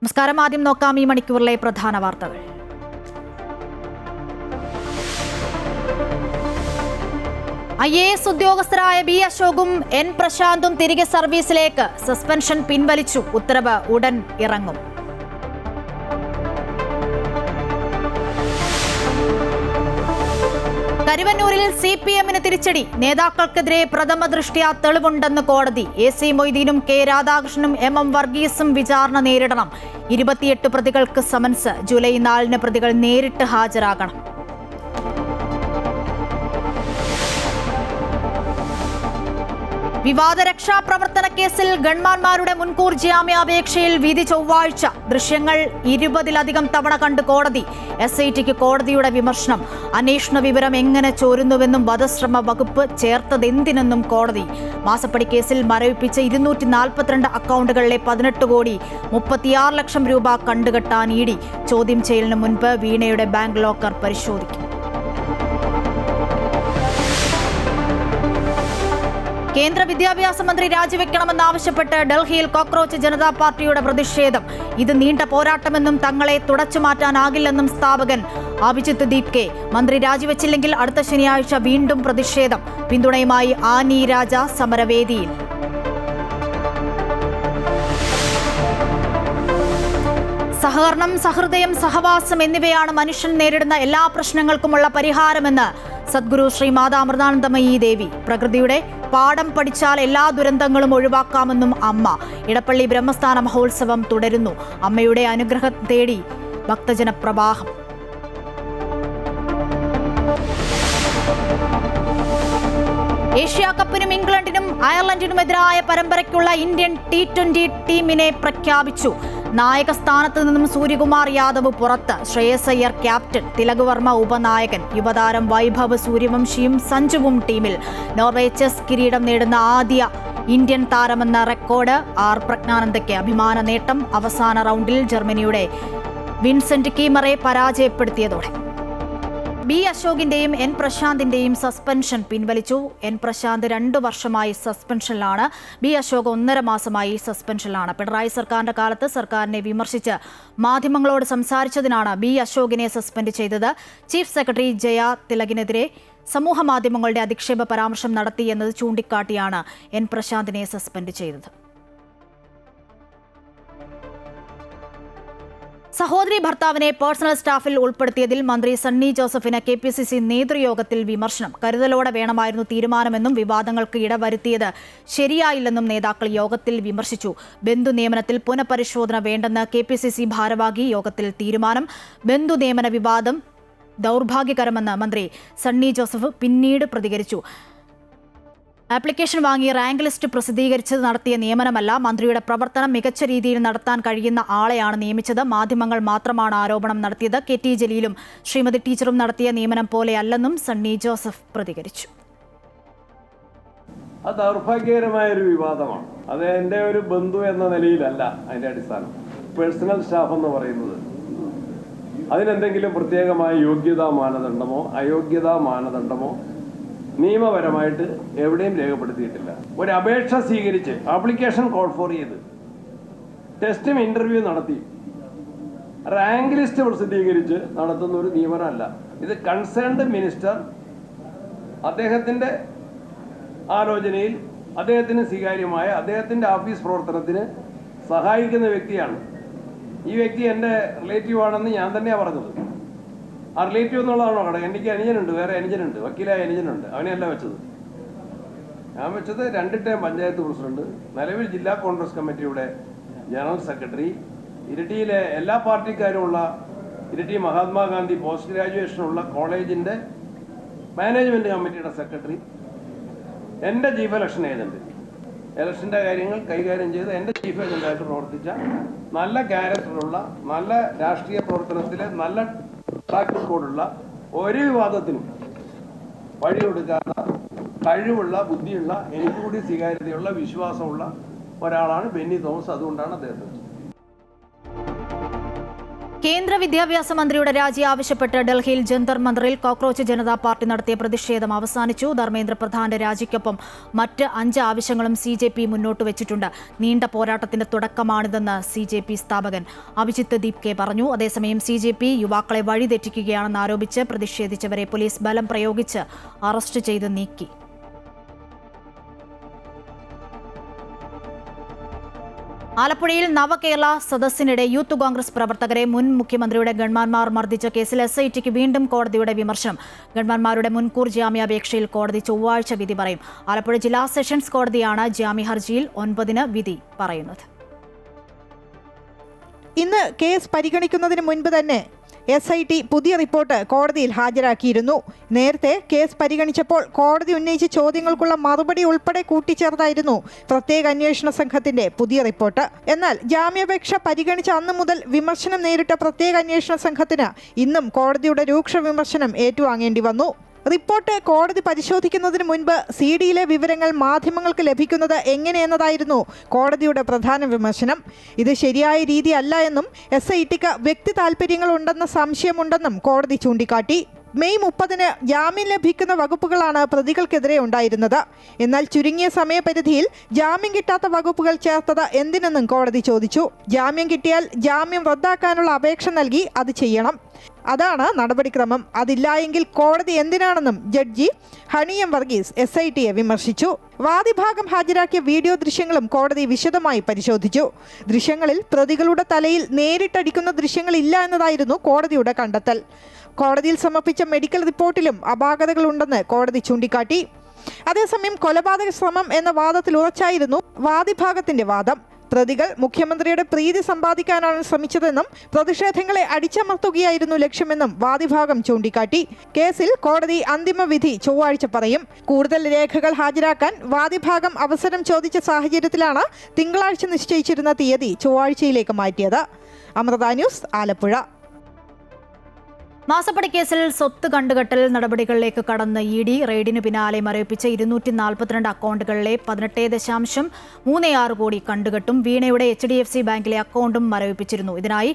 നമസ്കാരം. ആദ്യം നോക്കാം ഈ മണിക്കൂറിലെ പ്രധാന വാർത്തകൾ. IAS ഉദ്യോഗസ്ഥരായ B. അശോകും N. പ്രശാന്തും തിരികെ സർവീസിലേക്ക്. സസ്പെൻഷൻ പിൻവലിച്ചു. ഉത്തരവ് ഉടൻ ഇറങ്ങും. കരുവന്നൂരിൽ CPM-ന് തിരിച്ചടി. നേതാക്കൾക്കെതിരെ പ്രഥമ ദൃഷ്ട്യാ തെളിവുണ്ടെന്ന് കോടതി. AC മൊയ്തീനും K. രാധാകൃഷ്ണനും MM വർഗീസും വിചാരണ നേരിടണം. 28 പ്രതികൾക്ക് സമൻസ്. ജൂലൈ 4-ന് പ്രതികൾ നേരിട്ട് ഹാജരാകണം. വിവാദ രക്ഷാപ്രവർത്തന കേസിൽ ഗൺമാന്മാരുടെ മുൻകൂർ ജാമ്യാപേക്ഷയിൽ വിധി ചൊവ്വാഴ്ച. ദൃശ്യങ്ങൾ 20-ലധികം തവണ കണ്ട് കോടതി. SITക്ക് കോടതിയുടെ വിമർശനം. അന്വേഷണ വിവരം എങ്ങനെ ചോരുന്നുവെന്നും വധശ്രമ വകുപ്പ് ചേർത്തതെന്തിനെന്നും കോടതി. മാസപ്പടി കേസിൽ മരവിപ്പിച്ച 242 അക്കൗണ്ടുകളിലെ 18 കോടി 36 ലക്ഷം രൂപ കണ്ടുകെട്ടാൻ ED. ചോദ്യം ചെയ്യലിന് മുൻപ് വീണയുടെ ബാങ്ക് ലോക്കർ പരിശോധിക്കും. കേന്ദ്ര വിദ്യാഭ്യാസ മന്ത്രി രാജിവെക്കണമെന്നാവശ്യപ്പെട്ട് ഡൽഹിയിൽ കോക്രോച്ച് ജനതാ പാർട്ടിയുടെ പ്രതിഷേധം. ഇത് നീണ്ട പോരാട്ടമെന്നും തങ്ങളെ തുടച്ചുമാറ്റാനാകില്ലെന്നും സ്ഥാപകൻ അഭിജിത്ത് ദീപ് കെ. മന്ത്രി രാജിവെച്ചില്ലെങ്കിൽ അടുത്ത ശനിയാഴ്ച വീണ്ടും പ്രതിഷേധം. പിന്തുണയുമായി ആനി രാജ സമരവേദിയിൽ. സഹകരണം, സഹൃദയം, സഹവാസം എന്നിവയാണ് മനുഷ്യൻ നേരിടുന്ന എല്ലാ പ്രശ്നങ്ങൾക്കുമുള്ള പരിഹാരമെന്ന് സദ്ഗുരു ശ്രീ മാതാ അമൃതാനന്ദമയി ദേവി. പ്രകൃതിയുടെ പാഠം പഠിച്ചാൽ എല്ലാ ദുരന്തങ്ങളും ഒഴിവാക്കാമെന്നും അമ്മ. ഇടപ്പള്ളി ബ്രഹ്മസ്ഥാന മഹോത്സവം തുടരുന്നു. അമ്മയുടെ അനുഗ്രഹം തേടി ഭക്തജന പ്രവാഹം. ഏഷ്യാ കപ്പിനും ഇംഗ്ലണ്ടിനും അയർലൻഡിനുമെതിരായ പരമ്പരയ്ക്കുള്ള ഇന്ത്യൻ T20 ടീമിനെ പ്രഖ്യാപിച്ചു. നായക സ്ഥാനത്ത് നിന്നും സൂര്യകുമാർ യാദവ് പുറത്ത്. ശ്രേയസ് അയ്യർ ക്യാപ്റ്റൻ, തിലക് വർമ്മ ഉപനായകൻ. യുവതാരം വൈഭവ് സൂര്യവംശിയും സഞ്ജുവും ടീമിൽ. നോർവേ ചെസ് കിരീടം നേടുന്ന ആദ്യ ഇന്ത്യൻ താരമെന്ന റെക്കോർഡ് R. പ്രജ്ഞാനന്ദയ്ക്ക്. അഭിമാന നേട്ടം. അവസാന റൗണ്ടിൽ ജർമ്മനിയുടെ വിൻസെന്റ് കീമറെ പരാജയപ്പെടുത്തിയതോടെ B. അശോകിന്റെയും N. പ്രശാന്തിന്റെയും സസ്പെൻഷൻ പിൻവലിച്ചു. N. പ്രശാന്ത് 2 വർഷമായി സസ്പെൻഷനിലാണ്. B. അശോക് 1.5 മാസമായി സസ്പെൻഷനിലാണ്. പിണറായി സർക്കാരിന്റെ കാലത്ത് സർക്കാരിനെ വിമർശിച്ച് മാധ്യമങ്ങളോട് സംസാരിച്ചതിനാണ് B. അശോകിനെ സസ്പെൻഡ് ചെയ്തത്. ചീഫ് സെക്രട്ടറി ജയ തിലകിനെതിരെ സമൂഹ മാധ്യമങ്ങളുടെ അധിക്ഷേപ പരാമർശം നടത്തിയെന്നത് ചൂണ്ടിക്കാട്ടിയാണ് N. പ്രശാന്തിനെ സസ്പെൻഡ് ചെയ്തത്. സഹോദരി ഭർത്താവിനെ പേഴ്സണൽ സ്റ്റാഫിൽ ഉൾപ്പെടുത്തിയതിൽ മന്ത്രി സണ്ണി ജോസഫിന് KPCC നേതൃയോഗത്തിൽ വിമർശനം. കരുതലോടെ വേണമായിരുന്നു തീരുമാനമെന്നും വിവാദങ്ങൾക്ക് ഇടവരുത്തിയത് ശരിയായില്ലെന്നും നേതാക്കൾ യോഗത്തിൽ വിമർശിച്ചു. ബന്ധു നിയമനത്തിൽ പുനഃപരിശോധന വേണ്ടെന്ന് KPCC ഭാരവാഹി യോഗത്തിൽ തീരുമാനം. ബന്ധു നിയമന വിവാദം ദൗർഭാഗ്യകരമെന്ന് മന്ത്രി സണ്ണി ജോസഫ് പിന്നീട് പ്രതികരിച്ചു. ആപ്ലിക്കേഷൻ വാങ്ങി റാങ്ക് ലിസ്റ്റ് പ്രസിദ്ധീകരിച്ചത് നടത്തിയ നിയമനമല്ല. മന്ത്രിയുടെ പ്രവർത്തനം മികച്ച രീതിയിൽ നടത്താൻ കഴിയുന്ന ആളെയാണ് നിയമിച്ചത്. മാധ്യമങ്ങൾ മാത്രമാണ് ആരോപണം നടത്തിയത്. KT ജലീലും ശ്രീമതി ടീച്ചറും നടത്തിയ നിയമനം പോലെയല്ലെന്നും സണ്ണി ജോസഫ് പ്രതികരിച്ചു. അത് ദൗർഭാഗ്യകരമായ ഒരു വിവാദമാണ്. അത് എൻ്റെ ഒരു ബന്ധു എന്ന നിലയിലല്ല അതിൻ്റെ അടിസ്ഥാനം. പേഴ്സണൽ സ്റ്റാഫ് എന്ന് പറയുന്നത് അതിനെന്തെങ്കിലും പ്രത്യേകമായ യോഗ്യതാ മാനദണ്ഡമോ അയോഗ്യതാ മാനദണ്ഡമോ നിയമപരമായിട്ട് എവിടെയും രേഖപ്പെടുത്തിയിട്ടില്ല. ഒരു അപേക്ഷ സ്വീകരിച്ച് ആപ്ലിക്കേഷൻ കോൾ ഫോർ ചെയ്ത് ടെസ്റ്റും ഇന്റർവ്യൂ നടത്തി റാങ്ക് ലിസ്റ്റ് പ്രസിദ്ധീകരിച്ച് നടത്തുന്ന ഒരു നിയമനമല്ല ഇത്. കൺസേൺഡ് മിനിസ്റ്റർ അദ്ദേഹത്തിൻ്റെ ആലോചനയിൽ അദ്ദേഹത്തിന് സ്വീകാര്യമായ അദ്ദേഹത്തിൻ്റെ ഓഫീസ് പ്രവർത്തനത്തിന് സഹായിക്കുന്ന വ്യക്തിയാണ്. ഈ വ്യക്തി എൻ്റെ റിലേറ്റീവ് ആണെന്ന് ഞാൻ തന്നെയാണ് പറഞ്ഞത്. ആ റിലേറ്റീവ് എന്നുള്ളതാണോ കട? എനിക്ക് അനുജനുണ്ട്, വേറെ അനുജനുണ്ട്, വക്കീലായ അനുജനുണ്ട്. അവനെയല്ല വെച്ചത്. ഞാൻ വെച്ചത് 2 ടൈം പഞ്ചായത്ത് പ്രസിഡന്റ്, നിലവിൽ ജില്ലാ കോൺഗ്രസ് കമ്മിറ്റിയുടെ ജനറൽ സെക്രട്ടറി, ഇരിട്ടിയിലെ എല്ലാ പാർട്ടിക്കാരുമുള്ള ഇരിട്ടി മഹാത്മാഗാന്ധി പോസ്റ്റ് ഗ്രാജുവേഷനുള്ള കോളേജിൻ്റെ മാനേജ്മെൻറ്റ് കമ്മിറ്റിയുടെ സെക്രട്ടറി, എൻ്റെ ചീഫ് ഇലക്ഷൻ ഏജൻറ്റ്, ഇലക്ഷൻ്റെ കാര്യങ്ങൾ കൈകാര്യം ചെയ്ത് എൻ്റെ ചീഫ് ഏജൻ്റായിട്ട് പ്രവർത്തിച്ച നല്ല ക്യാരക്ടറുള്ള, നല്ല രാഷ്ട്രീയ പ്രവർത്തനത്തിലെ നല്ല ട്രാക്ക് റെക്കോർഡുള്ള, ഒരു വിവാദത്തിനും വഴിയൊടുക്കാത്ത കഴിവുള്ള, ബുദ്ധിയുള്ള, എനിക്ക് കൂടി സ്വീകാര്യതയുള്ള, വിശ്വാസമുള്ള ഒരാളാണ് ബെന്നി തോമസ്. അതുകൊണ്ടാണ് അദ്ദേഹത്തിന് കേന്ദ്ര വിദ്യാഭ്യാസ മന്ത്രിയുടെ രാജി ആവശ്യപ്പെട്ട് ഡൽഹിയിൽ ജന്തർ മന്ദറിൽ കോക്രോച്ച് ജനതാ പാർട്ടി നടത്തിയ പ്രതിഷേധം അവസാനിച്ചു. ധർമ്മേന്ദ്ര പ്രധാന്റെ രാജിക്കൊപ്പം മറ്റ് 5 ആവശ്യങ്ങളും CJP മുന്നോട്ട് വെച്ചിട്ടുണ്ട്. നീണ്ട പോരാട്ടത്തിന്റെ തുടക്കമാണിതെന്ന് CJP സ്ഥാപകൻ അഭിജിത്ത് ദീപ് കെ പറഞ്ഞു. അതേസമയം CJP യുവാക്കളെ വഴിതെറ്റിക്കുകയാണെന്ന് ആരോപിച്ച് പ്രതിഷേധിച്ചവരെ പോലീസ് ബലം പ്രയോഗിച്ച് അറസ്റ്റ് ചെയ്ത് നീക്കി. ആലപ്പുഴയിൽ നവകേരള സദസ്സിനിടെ യൂത്ത് കോൺഗ്രസ് പ്രവർത്തകരെ മുൻ മുഖ്യമന്ത്രിയുടെ ഗൺമാന്മാർ മർദ്ദിച്ച കേസിൽ SITക്ക് വീണ്ടും കോടതിയുടെ വിമർശനം. ഗൺമാന്മാരുടെ മുൻകൂർ ജാമ്യാപേക്ഷയിൽ കോടതി ചൊവ്വാഴ്ച വിധി പറയും. ആലപ്പുഴ ജില്ലാ സെഷൻസ് കോടതിയാണ് ജാമ്യ ഹർജിയിൽ 9-ന് വിധി പറയുന്നത്. ഇന്ന് കേസ് പരിഗണിക്കുന്നതിന് മുൻപ് തന്നെ SIT പുതിയ റിപ്പോർട്ട് കോടതിയിൽ ഹാജരാക്കിയിരുന്നു. നേരത്തെ കേസ് പരിഗണിച്ചപ്പോൾ കോടതി ഉന്നയിച്ച ചോദ്യങ്ങൾക്കുള്ള മറുപടി ഉൾപ്പെടെ കൂട്ടിച്ചേർത്തായിരുന്നു പ്രത്യേക അന്വേഷണ സംഘത്തിന്റെ പുതിയ റിപ്പോർട്ട്. എന്നാൽ ജാമ്യാപേക്ഷ പരിഗണിച്ച അന്നു മുതൽ വിമർശനം നേരിട്ട പ്രത്യേക അന്വേഷണ സംഘത്തിന് ഇന്നും കോടതിയുടെ രൂക്ഷ വിമർശനം ഏറ്റുവാങ്ങേണ്ടി വന്നു. റിപ്പോർട്ട് കോടതി പരിശോധിക്കുന്നതിന് മുൻപ് CD-യിലെ വിവരങ്ങൾ മാധ്യമങ്ങൾക്ക് ലഭിക്കുന്നത് എങ്ങനെയെന്നതായിരുന്നു കോടതിയുടെ പ്രധാന വിമർശനം. ഇത് ശരിയായ രീതിയല്ല എന്നും SITക്ക് വ്യക്തി താൽപ്പര്യങ്ങളുണ്ടെന്ന സംശയമുണ്ടെന്നും കോടതി ചൂണ്ടിക്കാട്ടി. മെയ് 30-ന് ജാമ്യം ലഭിക്കുന്ന വകുപ്പുകളാണ് പ്രതികൾക്കെതിരെ ഉണ്ടായിരുന്നത്. എന്നാൽ ചുരുങ്ങിയ സമയപരിധിയിൽ ജാമ്യം കിട്ടാത്ത വകുപ്പുകൾ ചേർത്തത് എന്തിനെന്നും കോടതി ചോദിച്ചു. ജാമ്യം കിട്ടിയാൽ ജാമ്യം റദ്ദാക്കാനുള്ള അപേക്ഷ നൽകി അത് ചെയ്യണം. അതാണ് നടപടിക്രമം. അതില്ലായെങ്കിൽ കോടതി എന്തിനാണെന്നും ജഡ്ജി ഹണി എം വർഗീസ് SITയെ വിമർശിച്ചു. വാദിഭാഗം ഹാജരാക്കിയ വീഡിയോ ദൃശ്യങ്ങളും കോടതി വിശദമായി പരിശോധിച്ചു. ദൃശ്യങ്ങളിൽ പ്രതികളുടെ തലയിൽ നേരിട്ടടിക്കുന്ന ദൃശ്യങ്ങളില്ല എന്നതായിരുന്നു കോടതിയുടെ കണ്ടെത്തൽ. കോടതിയിൽ സമർപ്പിച്ച മെഡിക്കൽ റിപ്പോർട്ടിലും അപാകതകളുണ്ടെന്ന് കോടതി ചൂണ്ടിക്കാട്ടി. അതേസമയം കൊലപാതക ശ്രമം എന്ന വാദത്തിൽ ഉറച്ചായിരുന്നു വാദിഭാഗത്തിന്റെ വാദം. പ്രതികൾ മുഖ്യമന്ത്രിയുടെ പ്രീതി സമ്പാദിക്കാനാണ് ശ്രമിച്ചതെന്നും പ്രതിഷേധങ്ങളെ അടിച്ചമർത്തുകയായിരുന്നു ലക്ഷ്യമെന്നും വാദിഭാഗം ചൂണ്ടിക്കാട്ടി. കേസിൽ കോടതി അന്തിമ വിധി ചൊവ്വാഴ്ച പറയും. കൂടുതൽ രേഖകൾ ഹാജരാക്കാൻ വാദിഭാഗം അവസരം ചോദിച്ച സാഹചര്യത്തിലാണ് തിങ്കളാഴ്ച നിശ്ചയിച്ചിരുന്ന തീയതി ചൊവ്വാഴ്ചയിലേക്ക് മാറ്റിയത്. അമൃത ന്യൂസ്, ആലപ്പുഴ. മാസപ്പടി കേസിൽ സ്വത്ത് കണ്ടുകെട്ടൽ നടപടികളിലേക്ക് കടന്ന് ED റെയ്ഡിന് പിന്നാലെ മരവിപ്പിച്ച 242 അക്കൗണ്ടുകളിലെ 18.36 കോടി കണ്ടുകെട്ടും വീണയുടെ HDFC ബാങ്കിലെ അക്കൗണ്ടും മരവിപ്പിച്ചിരുന്നു. ഇതിനായി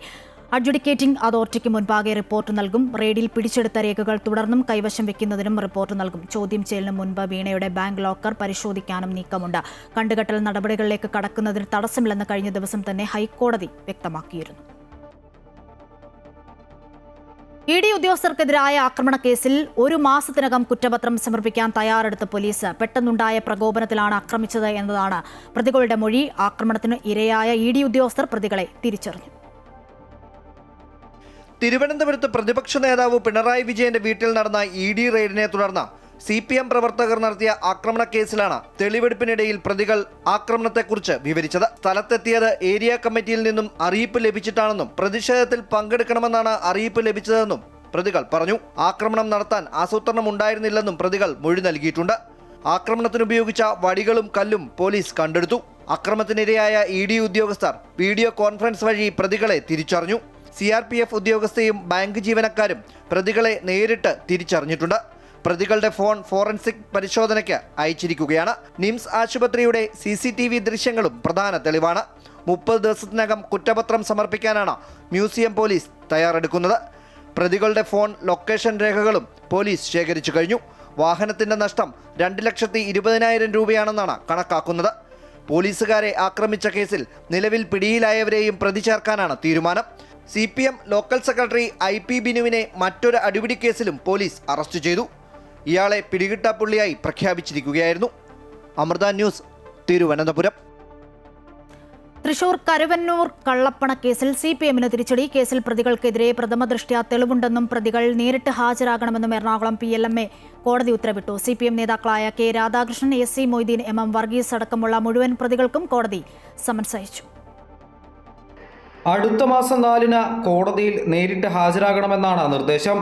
അഡ്ജുഡിക്കേറ്റിംഗ് അതോറിറ്റിക്ക് മുൻപാകെ റിപ്പോർട്ട് നൽകും. റെയ്ഡിൽ പിടിച്ചെടുത്ത രേഖകൾ തുടർന്നും കൈവശം വെക്കുന്നതിനും റിപ്പോർട്ട് നൽകും. ചോദ്യം ചെയ്യലിന് മുൻപ് വീണയുടെ ബാങ്ക് ലോക്കർ പരിശോധിക്കാനും നീക്കമുണ്ട്. കണ്ടുകെട്ടൽ നടപടികളിലേക്ക് കടക്കുന്നതിന് തടസ്സമില്ലെന്ന് കഴിഞ്ഞ ദിവസം തന്നെ ഹൈക്കോടതി വ്യക്തമാക്കിയിരുന്നു. ED ഉദ്യോഗസ്ഥർക്കെതിരായ ആക്രമണക്കേസിൽ 1 മാസത്തിനകം കുറ്റപത്രം സമർപ്പിക്കാൻ തയ്യാറെടുത്ത പോലീസ് പെട്ടെന്നുണ്ടായ പ്രകോപനത്തിലാണ് ആക്രമിച്ചത് എന്നതാണ് പ്രതികളുടെ മൊഴി. ആക്രമണത്തിന് ഇരയായ ED ഉദ്യോഗസ്ഥർ പ്രതികളെ തിരിച്ചറിഞ്ഞു. തിരുവനന്തപുരത്ത് പ്രതിപക്ഷ നേതാവ് പിണറായി വിജയന്റെ വീട്ടിൽ നടന്ന ED റെയ്ഡിനെ തുടർന്ന് CPM പ്രവർത്തകർ നടത്തിയ ആക്രമണ കേസിലാണ് തെളിവെടുപ്പിനിടയിൽ പ്രതികൾ ആക്രമണത്തെക്കുറിച്ച് വിവരിച്ചത്. സ്ഥലത്തെത്തിയത് ഏരിയ കമ്മിറ്റിയിൽ നിന്നും അറിയിപ്പ് ലഭിച്ചിട്ടാണെന്നും പ്രതിഷേധത്തിൽ പങ്കെടുക്കണമെന്നാണ് അറിയിപ്പ് ലഭിച്ചതെന്നും പ്രതികൾ പറഞ്ഞു. ആക്രമണം നടത്താൻ ആസൂത്രണം ഉണ്ടായിരുന്നില്ലെന്നും പ്രതികൾ മൊഴി നൽകിയിട്ടുണ്ട്. ആക്രമണത്തിനുപയോഗിച്ച വടികളും കല്ലും പോലീസ് കണ്ടെടുത്തു. അക്രമത്തിനിരയായ ED ഉദ്യോഗസ്ഥർ വീഡിയോ കോൺഫറൻസ് വഴി പ്രതികളെ തിരിച്ചറിഞ്ഞു. CRPF ഉദ്യോഗസ്ഥയും ബാങ്ക് ജീവനക്കാരും പ്രതികളെ നേരിട്ട് തിരിച്ചറിഞ്ഞിട്ടുണ്ട്. പ്രതികളുടെ ഫോൺ ഫോറൻസിക് പരിശോധനയ്ക്ക് അയച്ചിരിക്കുകയാണ്. നിംസ് ആശുപത്രിയുടെ CCTV ദൃശ്യങ്ങളും പ്രധാന തെളിവാണ്. 30 ദിവസത്തിനകം കുറ്റപത്രം സമർപ്പിക്കാനാണ് മ്യൂസിയം പോലീസ് തയ്യാറെടുക്കുന്നത്. പ്രതികളുടെ ഫോൺ ലൊക്കേഷൻ രേഖകളും പോലീസ് ശേഖരിച്ചു കഴിഞ്ഞു. വാഹനത്തിന്റെ നഷ്ടം 2,20,000 രൂപയാണെന്നാണ് കണക്കാക്കുന്നത്. പോലീസുകാരെ ആക്രമിച്ച കേസിൽ നിലവിൽ പിടിയിലായവരെയും പ്രതി ചേർക്കാനാണ് തീരുമാനം. CPM ലോക്കൽ സെക്രട്ടറി IP ബിനുവിനെ മറ്റൊരു അടിപിടി കേസിലും പോലീസ് അറസ്റ്റ് ചെയ്തു. ഇയാളെ പിടികിട്ടാപ്പുള്ളിയായി പ്രഖ്യാപിച്ചിരിക്കുകയായിരുന്നു. അമൃത ന്യൂസ്, തിരുവനന്തപുരം. തൃശൂർ കരുവന്നൂർ കള്ളപ്പണ കേസിൽ CPMന് തിരിച്ചടി. കേസിൽ പ്രതികൾക്കെതിരെ പ്രഥമദൃഷ്ട്യാ തെളിവുണ്ടെന്നും പ്രതികൾ നേരിട്ട് ഹാജരാകണമെന്നും എറണാകുളം PLMA കോടതി ഉത്തരവിട്ടു. CPM നേതാക്കളായ K Radhakrishnan, SC Moideen, MM Varghese അടക്കമുള്ള മുഴുവൻ പ്രതികൾക്കും കോടതി സമൻസ് അയച്ചു. അടുത്ത മാസം 4-ന് കോടതിയിൽ നേരിട്ട് ഹാജരാകണമെന്നാണ് നിർദ്ദേശം.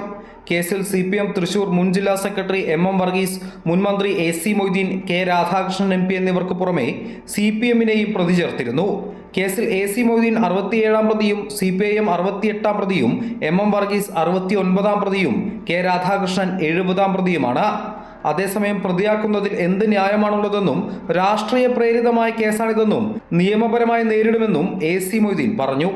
കേസിൽ CPM തൃശൂർ മുൻ ജില്ലാ സെക്രട്ടറി MM വർഗീസ്, മുൻ മന്ത്രി SC Moideen, K Radhakrishnan MP എന്നിവർക്ക് പുറമെ CPMനെയും പ്രതി ചേർത്തിരുന്നു. കേസിൽ SC മൊയ്തീൻ 67-ാം പ്രതിയും CPIM 68-ാം പ്രതിയും MM വർഗീസ് 69-ാം പ്രതിയും K രാധാകൃഷ്ണൻ 70-ാം പ്രതിയുമാണ്. അതേസമയം പ്രതിയാക്കുന്നതിൽ എന്ത് ന്യായമാണുള്ളതെന്നും രാഷ്ട്രീയ പ്രേരിതമായ കേസാണിതെന്നും നിയമപരമായി നേരിടുമെന്നും SC മൊയ്തീൻ പറഞ്ഞു.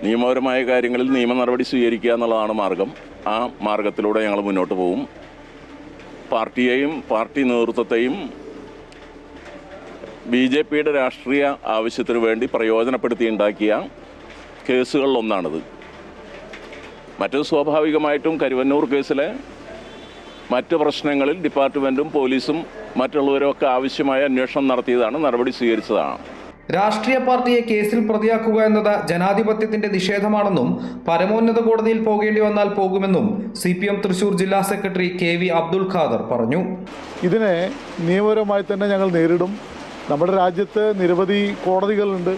നിയമപരമായ കാര്യങ്ങളിൽ നിയമ നടപടി സ്വീകരിക്കുക എന്നുള്ളതാണ് മാർഗം. ആ മാർഗത്തിലൂടെ ഞങ്ങൾ മുന്നോട്ട് പോകും. പാർട്ടിയെയും പാർട്ടി നേതൃത്വത്തെയും BJPയുടെ രാഷ്ട്രീയ ആവശ്യത്തിന് വേണ്ടി പ്രയോജനപ്പെടുത്തിയുണ്ടാക്കിയ കേസുകളിലൊന്നാണിത്. മറ്റു സ്വാഭാവികമായിട്ടും കരുവന്നൂർ കേസിലെ മറ്റ് പ്രശ്നങ്ങളിൽ ഡിപ്പാർട്ട്മെൻറ്റും പോലീസും മറ്റുള്ളവരൊക്കെ ആവശ്യമായ അന്വേഷണം നടത്തിയതാണ്, നടപടി സ്വീകരിച്ചതാണ്. രാഷ്ട്രീയ പാർട്ടിയെ കേസിൽ പ്രതിയാക്കുക എന്നത് ജനാധിപത്യത്തിന്റെ നിഷേധമാണെന്നും പരമോന്നത കോടതിയിൽ പോകേണ്ടി വന്നാൽ പോകുമെന്നും CPM തൃശൂർ ജില്ലാ സെക്രട്ടറി KV അബ്ദുൽ ഖാദർ പറഞ്ഞു. ഇതിനെ നിയമപരമായി തന്നെ ഞങ്ങൾ നേരിടും. നമ്മുടെ രാജ്യത്ത് നിരവധി കോടതികളുണ്ട്.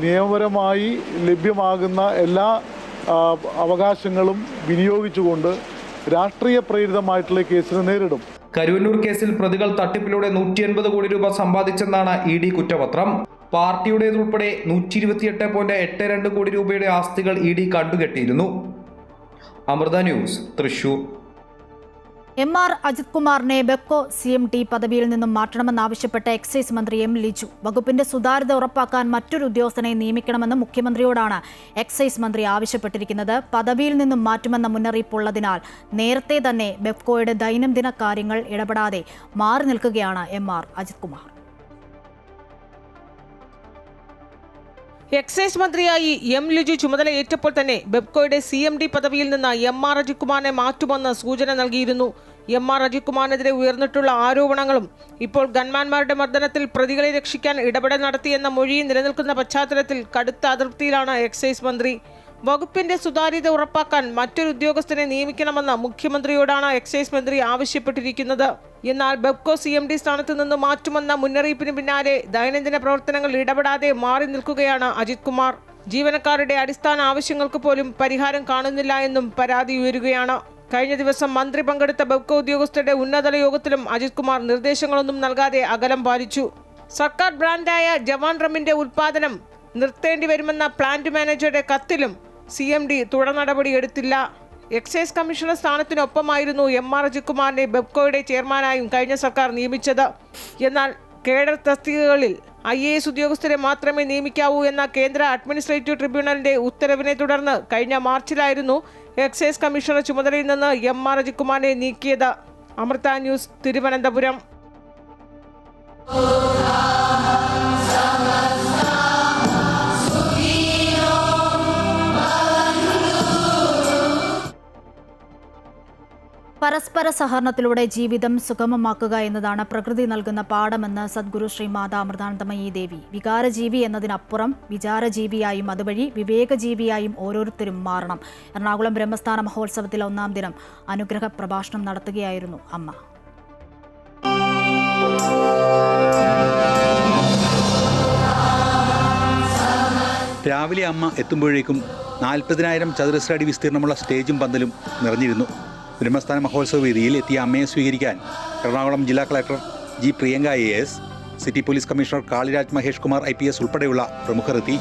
നിയമപരമായി ലഭ്യമാകുന്ന എല്ലാ അവകാശങ്ങളും വിനിയോഗിച്ചുകൊണ്ട് രാഷ്ട്രീയ പ്രേരിതമായിട്ടുള്ള കേസിനെ നേരിടും. കരുവന്നൂർ കേസിൽ പ്രതികൾ തട്ടിപ്പിലൂടെ 180 കോടി രൂപ സമ്പാദിച്ചെന്നാണ് ED കുറ്റപത്രം. പാർട്ടിയുടേതുൾപ്പെടെ 128.82 കോടി രൂപയുടെ ആസ്തികൾ ED കണ്ടുകെട്ടിയിരുന്നു. അമൃത ന്യൂസ്, തൃശൂർ. MR അജിത് കുമാറിനെ ബെപ്കോ CMD പദവിയിൽ നിന്നും മാറ്റണമെന്നാവശ്യപ്പെട്ട എക്സൈസ് മന്ത്രി M. ലിജു വകുപ്പിന്റെ സുതാര്യത ഉറപ്പാക്കാൻ മറ്റൊരു ഉദ്യോഗസ്ഥനെ നിയമിക്കണമെന്ന് മുഖ്യമന്ത്രിയോടാണ് എക്സൈസ് മന്ത്രി ആവശ്യപ്പെട്ടിരിക്കുന്നത്. പദവിയിൽ നിന്നും മാറ്റുമെന്ന മുന്നറിയിപ്പുള്ളതിനാൽ നേരത്തെ തന്നെ ബെപ്കോയുടെ ദൈനംദിന കാര്യങ്ങൾ ഇടപെടാതെ മാറി നിൽക്കുകയാണ് MR അജിത് കുമാർ. എക്സൈസ് മന്ത്രിയായി M. ലിജു ചുമതലയേറ്റപ്പോൾ തന്നെ ബെപ്കോയുടെ CMD പദവിയിൽ നിന്ന് MR അജിത് കുമാറിനെ മാറ്റുമെന്ന് സൂചന നൽകിയിരുന്നു. MR അജിത് കുമാറിനെതിരെ ഉയർന്നിട്ടുള്ള ആരോപണങ്ങളും ഇപ്പോൾ ഗൺമാൻമാരുടെ മർദ്ദനത്തിൽ പ്രതികളെ രക്ഷിക്കാൻ ഇടപെടൽ നടത്തിയെന്ന മൊഴിയും നിലനിൽക്കുന്ന പശ്ചാത്തലത്തിൽ കടുത്ത അതൃപ്തിയിലാണ് എക്സൈസ് മന്ത്രി. വകുപ്പിന്റെ സുതാര്യത ഉറപ്പാക്കാൻ മറ്റൊരു ഉദ്യോഗസ്ഥനെ നിയമിക്കണമെന്ന് മുഖ്യമന്ത്രിയോടാണ് എക്സൈസ് മന്ത്രി ആവശ്യപ്പെട്ടിരിക്കുന്നത്. എന്നാൽ ബെപ്കോ CMD സ്ഥാനത്ത് നിന്ന് മാറ്റുമെന്ന മുന്നറിയിപ്പിന് പിന്നാലെ ദൈനംദിന പ്രവർത്തനങ്ങൾ ഇടപെടാതെ മാറി നിൽക്കുകയാണ് അജിത് കുമാർ. ജീവനക്കാരുടെ അടിസ്ഥാന ആവശ്യങ്ങൾക്ക് പോലും പരിഹാരം കാണുന്നില്ല എന്നും പരാതി ഉയരുകയാണ്. കഴിഞ്ഞ ദിവസം മന്ത്രി പങ്കെടുത്ത ബെപ്കോ ഉദ്യോഗസ്ഥരുടെ ഉന്നതതല യോഗത്തിലും അജിത് കുമാർ നിർദ്ദേശങ്ങളൊന്നും നൽകാതെ അകലം പാലിച്ചു. സർക്കാർ ബ്രാൻഡായ ജവാൻ റമ്മിന്റെ ഉൽപ്പാദനം നിർത്തേണ്ടി വരുമെന്ന പ്ലാന്റ് മാനേജറുടെ കത്തിലും CMD തുടർ നടപടി എടുത്തില്ല. എക്സൈസ് കമ്മീഷണർ സ്ഥാനത്തിനൊപ്പമായിരുന്നു MR അജിത് കുമാറിനെ ബെപ്കോയുടെ ചെയർമാനായും കഴിഞ്ഞ സർക്കാർ നിയമിച്ചത്. എന്നാൽ കേഡർ തസ്തികകളിൽ IAS ഉദ്യോഗസ്ഥരെ മാത്രമേ നിയമിക്കാവൂ എന്ന കേന്ദ്ര അഡ്മിനിസ്ട്രേറ്റീവ് ട്രിബ്യൂണലിന്റെ ഉത്തരവിനെ തുടർന്ന് കഴിഞ്ഞ മാർച്ചിലായിരുന്നു എക്സൈസ് കമ്മീഷണർ ചുമതലയിൽ നിന്ന് MR അജിത് കുമാറിനെ നീക്കിയത്. അമൃത ന്യൂസ്, തിരുവനന്തപുരം. പരസ്പര സഹകരണത്തിലൂടെ ജീവിതം സുഗമമാക്കുക എന്നതാണ് പ്രകൃതി നൽകുന്ന പാഠമെന്ന് സദ്ഗുരു ശ്രീ മാതാ അമൃതാനന്ദമയി ദേവി. വികാരജീവി എന്നതിനപ്പുറം വിചാരജീവിയായും അതുവഴി വിവേകജീവിയായും ഓരോരുത്തരും മാറണം. എറണാകുളം ബ്രഹ്മസ്ഥാന മഹോത്സവത്തിലെ 1-ാം ദിനം അനുഗ്രഹ പ്രഭാഷണം നടത്തുകയായിരുന്നു അമ്മ. രാവിലെ അമ്മ എത്തുമ്പോഴേക്കും 40,000 ചതുരശ്ര അടി വിസ്തീർണമുള്ള സ്റ്റേജും പന്തലും നിറഞ്ഞിരുന്നു. ബ്രഹ്മസ്ഥാന മഹോത്സവ വേദിയിൽ എത്തിയ അമ്മയെ സ്വീകരിക്കാൻ എറണാകുളം ജില്ലാ collector G. Priyanka AS, city police commissioner Kaliraj Mahesh Kumar IPS ഉൾപ്പെടെയുള്ള പ്രമുഖർ എത്തി.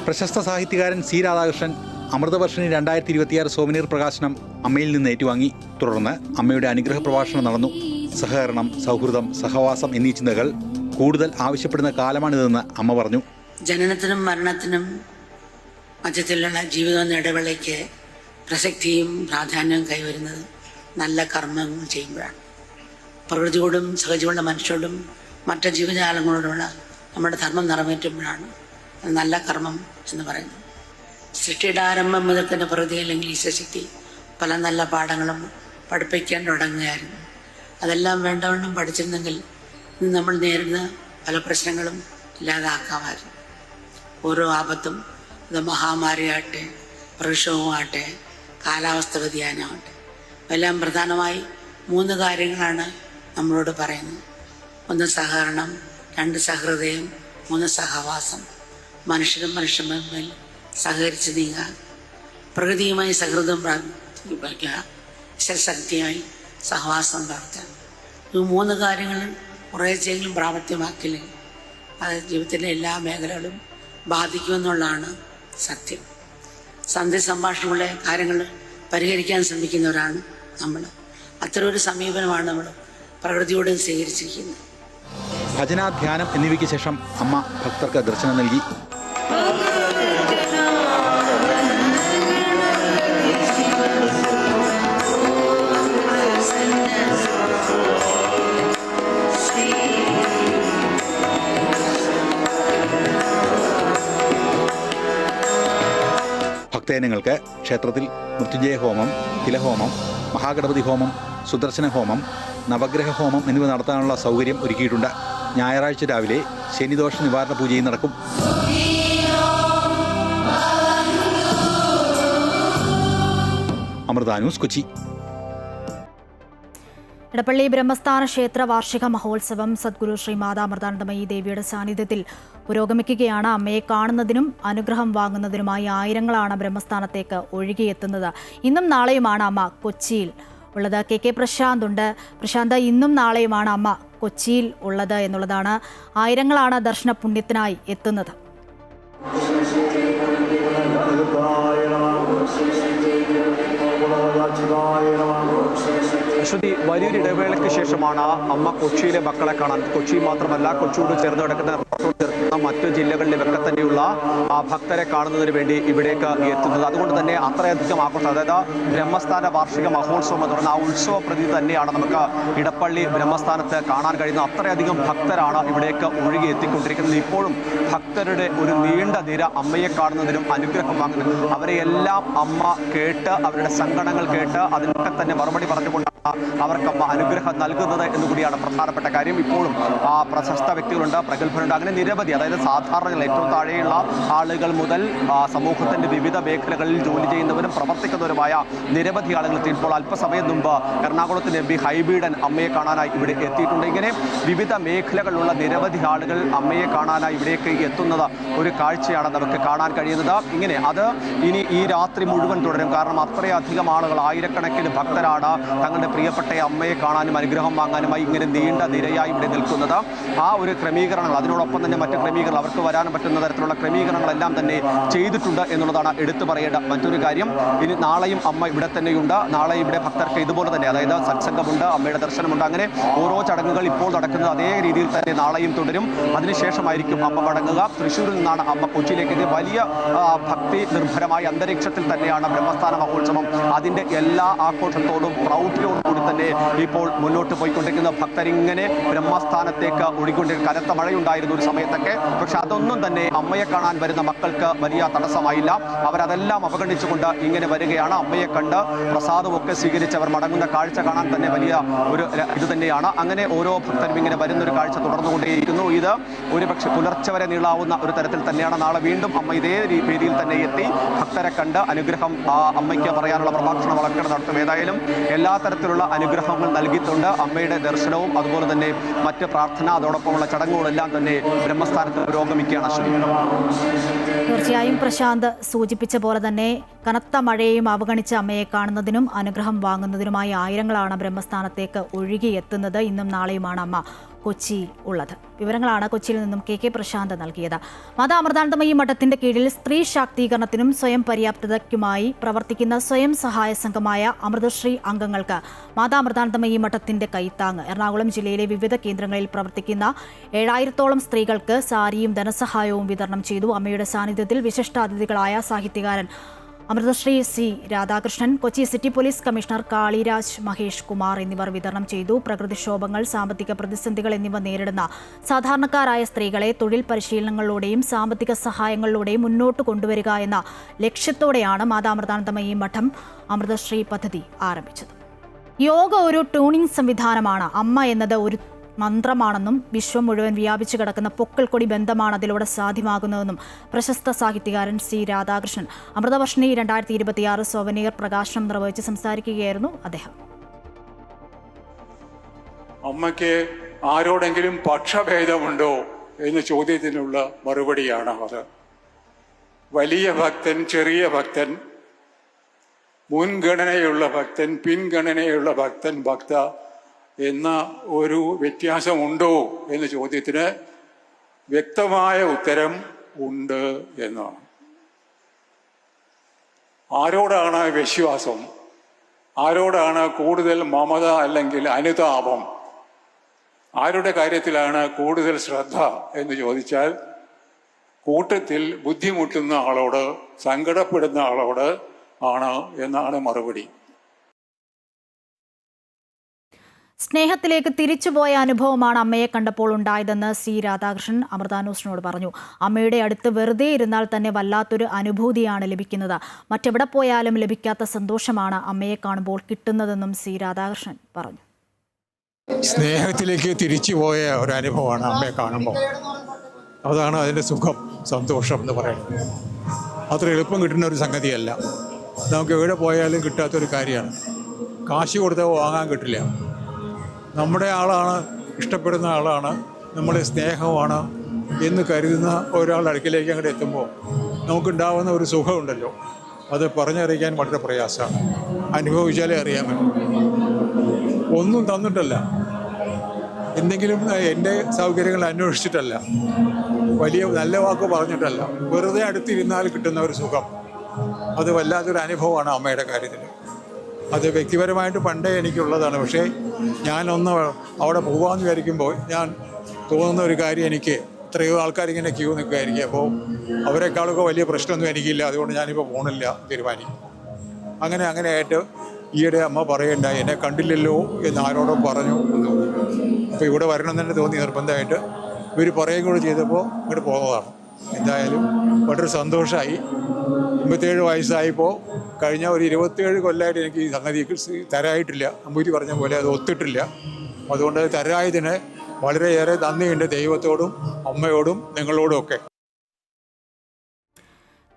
പ്രശസ്ത സാഹിത്യകാരൻ C. രാധാകൃഷ്ണൻ അമൃതവർഷിണി 2026 സോവനീർ പ്രകാശനം അമ്മയിൽ നിന്ന് ഏറ്റുവാങ്ങി. തുടർന്ന് അമ്മയുടെ അനുഗ്രഹ പ്രഭാഷണം നടന്നു. സഹകരണം, സൗഹൃദം, സഹവാസം എന്നീ ചിന്തകൾ കൂടുതൽ ആവശ്യപ്പെടുന്ന കാലമാണിതെന്ന് അമ്മ പറഞ്ഞു. ജനനത്തിനും മരണത്തിനും മധ്യത്തിലുള്ള ജീവിതം എന്ന ഇടവേളയ്ക്ക് പ്രസക്തിയും പ്രാധാന്യവും കൈവരുന്നത് നല്ല കർമ്മങ്ങൾ ചെയ്യുമ്പോഴാണ്. പ്രകൃതിയോടും സഹജീവികളുടെ മനുഷ്യരോടും മറ്റ് ജീവജാലങ്ങളോടുള്ള നമ്മുടെ ധർമ്മം നിറവേറ്റുമ്പോഴാണ് നല്ല കർമ്മം എന്ന് പറയുന്നത്. സൃഷ്ടിയുടെ ആരംഭം മുതൽ തന്നെ പ്രകൃതി അല്ലെങ്കിൽ ഈശ്വരശക്തി പല നല്ല പാഠങ്ങളും പഠിപ്പിക്കാൻ തുടങ്ങുകയായിരുന്നു. അതെല്ലാം വേണ്ടവണ്ണം പഠിച്ചിരുന്നെങ്കിൽ ഇന്ന് നമ്മൾ നേരിടുന്ന പല പ്രശ്നങ്ങളും ഇല്ലാതാക്കാമായിരുന്നു. ഓരോ ആപത്തും, ഇത് മഹാമാരിയാകട്ടെ, പ്രക്ഷോഭമാകട്ടെ, കാലാവസ്ഥ വ്യതിയാനമാകട്ടെ, എല്ലാം പ്രധാനമായി 3 കാര്യങ്ങളാണ് നമ്മളോട് പറയുന്നത്. 1 സഹകരണം, 2 സഹൃദയം, 3 സഹവാസം. മനുഷ്യരും തമ്മിൽ സഹകരിച്ച് നീങ്ങുക, പ്രകൃതിയുമായി സഹൃദം പ്രാപിക്കുക, ശക്തിയായി സഹവാസം വളർത്തുക. ഈ 3 കാര്യങ്ങൾ കുറേശ്ശെങ്കിലും പ്രാവർത്തികമാക്കില്ലെങ്കിൽ അത് ജീവിതത്തിലെ എല്ലാ മേഖലകളും ബാധിക്കുമെന്നുള്ളതാണ് സത്യം. സന്ധി സംഭാഷണങ്ങളുടെ കാര്യങ്ങൾ പരിഹരിക്കാൻ ശ്രമിക്കുന്നവരാണ് നമ്മൾ. അത്തരമൊരു സമീപനമാണ് നമ്മൾ പ്രകൃതിയോട് സ്വീകരിച്ചിരിക്കുന്നത്. ഭജന, ധ്യാനം എന്നിവയ്ക്ക് ശേഷം അമ്മ ഭക്തർക്ക് ദർശനം നൽകി. ഭക്തജനങ്ങൾക്ക് ക്ഷേത്രത്തിൽ മൃത്യുഞ്ജയ ഹോമം, തിലഹോമം, മഹാഗണപതി ഹോമം, സുദർശന ഹോമം, നവഗ്രഹ ഹോമം എന്നിവ നടത്താനുള്ള സൗകര്യം ഒരുക്കിയിട്ടുണ്ട്. ഞായറാഴ്ച രാവിലെ ശനിദോഷ നിവാരണ പൂജയും നടക്കും. അമൃത ന്യൂസ്, കൊച്ചി. ഇടപ്പള്ളി ബ്രഹ്മസ്ഥാന ക്ഷേത്ര വാർഷിക മഹോത്സവം സദ്ഗുരു ശ്രീ മാതാമൃതാനന്ദമയി ദേവിയുടെ സാന്നിധ്യത്തിൽ പുരോഗമിക്കുകയാണ്. അമ്മയെ കാണുന്നതിനും അനുഗ്രഹം വാങ്ങുന്നതിനുമായി ആയിരങ്ങളാണ് ബ്രഹ്മസ്ഥാനത്തേക്ക് ഒഴുകിയെത്തുന്നത്. ഇന്നും നാളെയുമാണ് അമ്മ കൊച്ചിയിൽ ഉള്ളത്. കെ പ്രശാന്ത് ഉണ്ട്. പ്രശാന്ത്, ഇന്നും നാളെയുമാണ് അമ്മ കൊച്ചിയിൽ ഉള്ളത് എന്നുള്ളതാണ്. ആയിരങ്ങളാണ് ദർശന പുണ്യത്തിനായി എത്തുന്നത്. അശ്വതി, വലിയൊരു ഇടവേളയ്ക്ക് ശേഷമാണ് അമ്മ കൊച്ചിയിലെ മക്കളെ കാണാൻ, കൊച്ചി മാത്രമല്ല കൊച്ചിയോട് ചേർന്ന് കിടക്കുന്ന മറ്റു ജില്ലകളിലുമൊക്കെ തന്നെയുള്ള ഭക്തരെ കാണുന്നതിന് വേണ്ടി ഇവിടേക്ക് എത്തുന്നത്. അതുകൊണ്ട് തന്നെ അത്രയധികം ആഘോഷം, അതായത് ബ്രഹ്മസ്ഥാന വാർഷിക മഹോത്സവം എന്ന് പറയുന്ന ആ ഉത്സവ പ്രതി തന്നെയാണ് നമുക്ക് ഇടപ്പള്ളി ബ്രഹ്മസ്ഥാനത്ത് കാണാൻ കഴിയുന്നത്. അത്രയധികം ഭക്തരാണ് ഇവിടേക്ക് ഒഴുകി എത്തിക്കൊണ്ടിരിക്കുന്നത്. ഇപ്പോഴും ഭക്തരുടെ ഒരു നീണ്ട നിര അമ്മയെ കാണുന്നതിനും അനുഗ്രഹം വാങ്ങുന്നതിനും അവരെയെല്ലാം അമ്മ കേട്ട്, അവരുടെ സങ്കടങ്ങൾ കേട്ട് അതിനൊക്കെ തന്നെ മറുപടി പറഞ്ഞുകൊണ്ടാണ് അവർക്കമ്മ അനുഗ്രഹം നൽകുന്നത് എന്നുകൂടിയാണ് പ്രധാനപ്പെട്ട കാര്യം. ഇപ്പോഴും പ്രശസ്ത വ്യക്തികളുണ്ട്, പ്രഗത്ഭരുണ്ട്, അങ്ങനെ നിരവധി, അതായത് സാധാരണ ഏറ്റവും താഴെയുള്ള ആളുകൾ മുതൽ സമൂഹത്തിന്റെ വിവിധ മേഖലകളിൽ ജോലി ചെയ്യുന്നവരും പ്രവർത്തിക്കുന്നവരുമായ നിരവധി ആളുകൾ എത്തി. ഇപ്പോൾ അല്പസമയം മുമ്പ് എറണാകുളത്തിന് MP ഹൈബീഡൻ അമ്മയെ കാണാനായി ഇവിടെ എത്തിയിട്ടുണ്ട്. ഇങ്ങനെ വിവിധ മേഖലകളിലുള്ള നിരവധി ആളുകൾ അമ്മയെ കാണാനായി ഇവിടേക്ക് എത്തുന്നത് ഒരു കാഴ്ചയാണ് നമുക്ക് കാണാൻ കഴിയുന്നത്. ഇങ്ങനെ അത് ഇനി ഈ രാത്രി മുഴുവൻ തുടരും. കാരണം അത്രയധികം ആളുകൾ, ആയിരക്കണക്കിന് ഭക്തരാണ് തങ്ങളുടെ പ്രിയപ്പെട്ട അമ്മയെ കാണാനും അനുഗ്രഹം വാങ്ങാനുമായി ഇങ്ങനെ നീണ്ട നിരയായി ഇവിടെ നിൽക്കുന്നത്. ആ ഒരു ക്രമീകരണങ്ങൾ, അതിനോടൊപ്പം തന്നെ മറ്റ് ക്രമീകരണങ്ങൾ, അവർക്ക് വരാൻ പറ്റുന്ന തരത്തിലുള്ള ക്രമീകരണങ്ങളെല്ലാം തന്നെ ചെയ്തിട്ടുണ്ട് എന്നുള്ളതാണ് എടുത്തു പറയേണ്ട മറ്റൊരു കാര്യം. ഇനി നാളെയും അമ്മ ഇവിടെ തന്നെയുണ്ട്. നാളെ ഇവിടെ ഭക്തർക്ക് ഇതുപോലെ തന്നെ, അതായത് സത്സംഗമുണ്ട്, അമ്മയുടെ ദർശനമുണ്ട്, അങ്ങനെ ഓരോ ചടങ്ങുകൾ ഇപ്പോൾ നടക്കുന്നത് അതേ രീതിയിൽ തന്നെ നാളെയും തുടരും. അതിനുശേഷമായിരിക്കും അമ്മ മടങ്ങുക. തൃശ്ശൂരിൽ നിന്നാണ് അമ്മ കൊച്ചിയിലേക്ക്. വലിയ ഭക്തി നിർഭരമായ അന്തരീക്ഷത്തിൽ തന്നെയാണ് ബ്രഹ്മസ്ഥാന മഹോത്സവം അതിൻ്റെ എല്ലാ ആഘോഷത്തോടും പ്രൗഢിയോടും കൂടി തന്നെ ഇപ്പോൾ മുന്നോട്ട് പോയിക്കൊണ്ടിരിക്കുന്ന ഭക്തരിങ്ങനെ ബ്രഹ്മസ്ഥാനത്തേക്ക് ഒഴുകിക്കൊണ്ടിരിക്കുന്ന കനത്ത മഴയുണ്ടായിരുന്നു ഒരു സമയത്തൊക്കെ. പക്ഷെ അതൊന്നും തന്നെ അമ്മയെ കാണാൻ വരുന്ന മക്കൾക്ക് വലിയ തടസ്സമായില്ല. അവരതെല്ലാം അവഗണിച്ചുകൊണ്ട് ഇങ്ങനെ വരികയാണ്. അമ്മയെ കണ്ട് പ്രസാദമൊക്കെ സ്വീകരിച്ചവർ മടങ്ങുന്ന കാഴ്ച കാണാൻ തന്നെ വലിയ ഒരു ഇത് തന്നെയാണ്. അങ്ങനെ ഓരോ ഭക്തരും ഇങ്ങനെ വരുന്നൊരു കാഴ്ച തുടർന്നുകൊണ്ടേയിരിക്കുന്നു. ഇത് ഒരുപക്ഷെ പുലർച്ചെ വരെ നീളാവുന്ന ഒരു തരത്തിൽ തന്നെയാണ്. നാളെ വീണ്ടും അമ്മ ഇതേ രീതിയിൽ തന്നെ എത്തി ഭക്തരെ കണ്ട് അനുഗ്രഹം അമ്മയ്ക്ക് പറയാനുള്ള പ്രഭാഷണം വളർക്കൽ നടത്തും. ഏതായാലും എല്ലാ തരത്തിലുള്ള അനുഗ്രഹങ്ങൾ നൽകിയിട്ടുണ്ട്. അമ്മയുടെ ദർശനവും അതുപോലെ തന്നെ മറ്റ് പ്രാർത്ഥന, അതോടൊപ്പമുള്ള ചടങ്ങുകളെല്ലാം തന്നെ ബ്രഹ്മസ്ഥാനത്ത് പുരോഗമിക്കുകയാണ്. തീർച്ചയായും പ്രശാന്ത് സൂചിപ്പിച്ച പോലെ തന്നെ കനത്ത മഴയെയും അവഗണിച്ച് അമ്മയെ കാണുന്നതിനും അനുഗ്രഹം വാങ്ങുന്നതിനുമായി ആയിരങ്ങളാണ് ബ്രഹ്മസ്ഥാനത്തേക്ക് ഒഴുകിയെത്തുന്നത്. ഇന്നും നാളെയുമാണ് അമ്മ കൊച്ചിയിൽ ഉള്ളത്. വിവരങ്ങളാണ് കൊച്ചിയിൽ നിന്നും കെ പ്രശാന്ത് നൽകിയത്. മാതാമൃതാനന്ദമയി മഠത്തിന്റെ കീഴിൽ സ്ത്രീ ശാക്തീകരണത്തിനും സ്വയം പര്യാപ്തതയ്ക്കുമായി പ്രവർത്തിക്കുന്ന സ്വയം സഹായ സംഘമായ അമൃതശ്രീ അംഗങ്ങൾക്ക് മാതാമൃതാനന്ദമയി മഠത്തിന്റെ കൈത്താങ്. എറണാകുളം ജില്ലയിലെ വിവിധ കേന്ദ്രങ്ങളിൽ പ്രവർത്തിക്കുന്ന 7000-ഓളം സ്ത്രീകൾക്ക് സാരിയും ധനസഹായവും വിതരണം ചെയ്തു. അമ്മയുടെ സാന്നിധ്യത്തിൽ വിശിഷ്ടാതിഥികളായ സാഹിത്യകാരൻ Amruthasree C. Radhakrishnan, Kochi city police commissioner Kaliraj Mahesh Kumar എന്നിവർ വിതരണം ചെയ്തു. പ്രകൃതിക്ഷോഭങ്ങൾ, സാമ്പത്തിക പ്രതിസന്ധികൾ എന്നിവ നേരിടുന്ന സാധാരണക്കാരായ സ്ത്രീകളെ തൊഴിൽ പരിശീലനങ്ങളിലൂടെയും സാമ്പത്തിക സഹായങ്ങളിലൂടെയും മുന്നോട്ട് കൊണ്ടുവരിക എന്ന ലക്ഷ്യത്തോടെയാണ് മാതാമൃതാനന്ദമയി മഠം അമൃതശ്രീ പദ്ധതി ആരംഭിച്ചത്. യോഗ ഒരു ട്യൂണിംഗ് സംവിധാനമാണ്. അമ്മ എന്നത് ഒരു മന്ത്രമാണെന്നും വിശ്വം മുഴുവൻ വ്യാപിച്ചു കിടക്കുന്ന പൊക്കിൾക്കൊടി ബന്ധമാണ് അതിലൂടെ സാധ്യമാകുന്നതെന്നും പ്രശസ്ത സാഹിത്യകാരൻ C. രാധാകൃഷ്ണൻ അമൃതവർഷിണി 2026 സോവനിയർ പ്രകാശനം നിർവഹിച്ച് സംസാരിക്കുകയായിരുന്നു അദ്ദേഹം. അമ്മയ്ക്ക് ആരോടെങ്കിലും പക്ഷഭേദമുണ്ടോ എന്ന ചോദ്യത്തിനുള്ള മറുപടിയാണ് അത്. വലിയ ഭക്തൻ, ചെറിയ ഭക്തൻ, മുൻഗണനയുള്ള ഭക്തൻ, പിൻഗണനയുള്ള ഭക്തൻ, ഭക്ത എന്ന ഒരു വ്യത്യാസമുണ്ടോ എന്ന ചോദ്യത്തിന് വ്യക്തമായ ഉത്തരം ഉണ്ട് എന്നാണ്. ആരോടാണ് വിശ്വാസം? ആരോടാണ് കൂടുതൽ മമത അല്ലെങ്കിൽ അനുതാപം, ആരുടെ കാര്യത്തിലാണ് കൂടുതൽ ശ്രദ്ധ എന്ന് ചോദിച്ചാൽ കൂട്ടത്തിൽ ബുദ്ധിമുട്ടുന്ന ആളോട്, സങ്കടപ്പെടുന്ന ആളോട് ആണ് എന്നാണ് മറുപടി. സ്നേഹത്തിലേക്ക് തിരിച്ചുപോയ അനുഭവമാണ് അമ്മയെ കണ്ടപ്പോൾ ഉണ്ടായതെന്ന് സി രാധാകൃഷ്ണൻ അമൃത ന്യൂസിനോട് പറഞ്ഞു. അമ്മയുടെ അടുത്ത് വെറുതെ ഇരുന്നാൽ തന്നെ വല്ലാത്തൊരു അനുഭൂതിയാണ് ലഭിക്കുന്നത്. മറ്റെവിടെ പോയാലും ലഭിക്കാത്ത സന്തോഷമാണ് അമ്മയെ കാണുമ്പോൾ കിട്ടുന്നതെന്നും സി രാധാകൃഷ്ണൻ പറഞ്ഞു. സ്നേഹത്തിലേക്ക് തിരിച്ചുപോയ ഒരു അനുഭവമാണ് അമ്മയെ കാണുമ്പോൾ. അതാണ് അതിൻ്റെ സുഖം, സന്തോഷം എന്ന് പറയുന്നത്. അത്ര എളുപ്പം കിട്ടുന്ന ഒരു സംഗതിയല്ല. നമുക്ക് എവിടെ പോയാലും കിട്ടാത്തൊരു കാര്യമാണ്. കാശ് കൊടുത്താൽ വാങ്ങാൻ കിട്ടില്ല. നമ്മുടെ ആളാണ്, ഇഷ്ടപ്പെടുന്ന ആളാണ്, നമ്മുടെ സ്നേഹമാണ് എന്ന് കരുതുന്ന ഒരാളുടെ അടുക്കിലേക്ക് അങ്ങോട്ട് എത്തുമ്പോൾ നമുക്കുണ്ടാവുന്ന ഒരു സുഖമുണ്ടല്ലോ, അത് പറഞ്ഞറിയിക്കാൻ വളരെ പ്രയാസമാണ്. അനുഭവിച്ചാലേ അറിയാൻ പറ്റും. ഒന്നും തന്നിട്ടല്ല, എന്തെങ്കിലും എൻ്റെ സൗകര്യങ്ങൾ അന്വേഷിച്ചിട്ടല്ല, വലിയ നല്ല വാക്ക് പറഞ്ഞിട്ടല്ല, വെറുതെ അടുത്തിരുന്നാൽ കിട്ടുന്ന ഒരു സുഖം, അത് വല്ലാത്തൊരു അനുഭവമാണ് അമ്മയുടെ കാര്യത്തിൽ. അത് വ്യക്തിപരമായിട്ട് പണ്ടേ എനിക്കുള്ളതാണ്. പക്ഷേ ഞാനൊന്ന് അവിടെ പോകാമെന്ന് വിചാരിക്കുമ്പോൾ ഞാൻ തോന്നുന്ന ഒരു കാര്യം, എനിക്ക് എത്രയോ ആൾക്കാരിങ്ങനെ ക്യൂ നിൽക്കുമായിരിക്കും, അപ്പോൾ അവരെക്കാളൊക്കെ വലിയ പ്രശ്നമൊന്നും എനിക്കില്ല, അതുകൊണ്ട് ഞാനിപ്പോൾ പോകണില്ല തീരുമാനിക്കും. അങ്ങനെ ആയിട്ട് ഈയിടെ അമ്മ പറയണ്ടായി, എന്നെ കണ്ടില്ലല്ലോ എന്ന് ആരോടോ പറഞ്ഞു എന്ന് തോന്നി. അപ്പോൾ ഇവിടെ വരണം തന്നെ തോന്നി നിർബന്ധമായിട്ട്. ഇവർ പറയുകയും കൂടെ ചെയ്തപ്പോൾ ഇങ്ങോട്ട് പോകുന്നതാണ്. എന്തായാലും വളരെ സന്തോഷമായി. 57 വയസ്സായപ്പോൾ കഴിഞ്ഞ ഒരു 27 കൊല്ലമായിട്ട് എനിക്ക് ഈ സംഗതി തരായിട്ടില്ല. അമ്പൂരി പറഞ്ഞ പോലെ അത് ഒത്തിട്ടില്ല. അതുകൊണ്ട് തരായതിന് വളരെയേറെ നന്ദിയുണ്ട് ദൈവത്തോടും അമ്മയോടും നിങ്ങളോടും ഒക്കെ.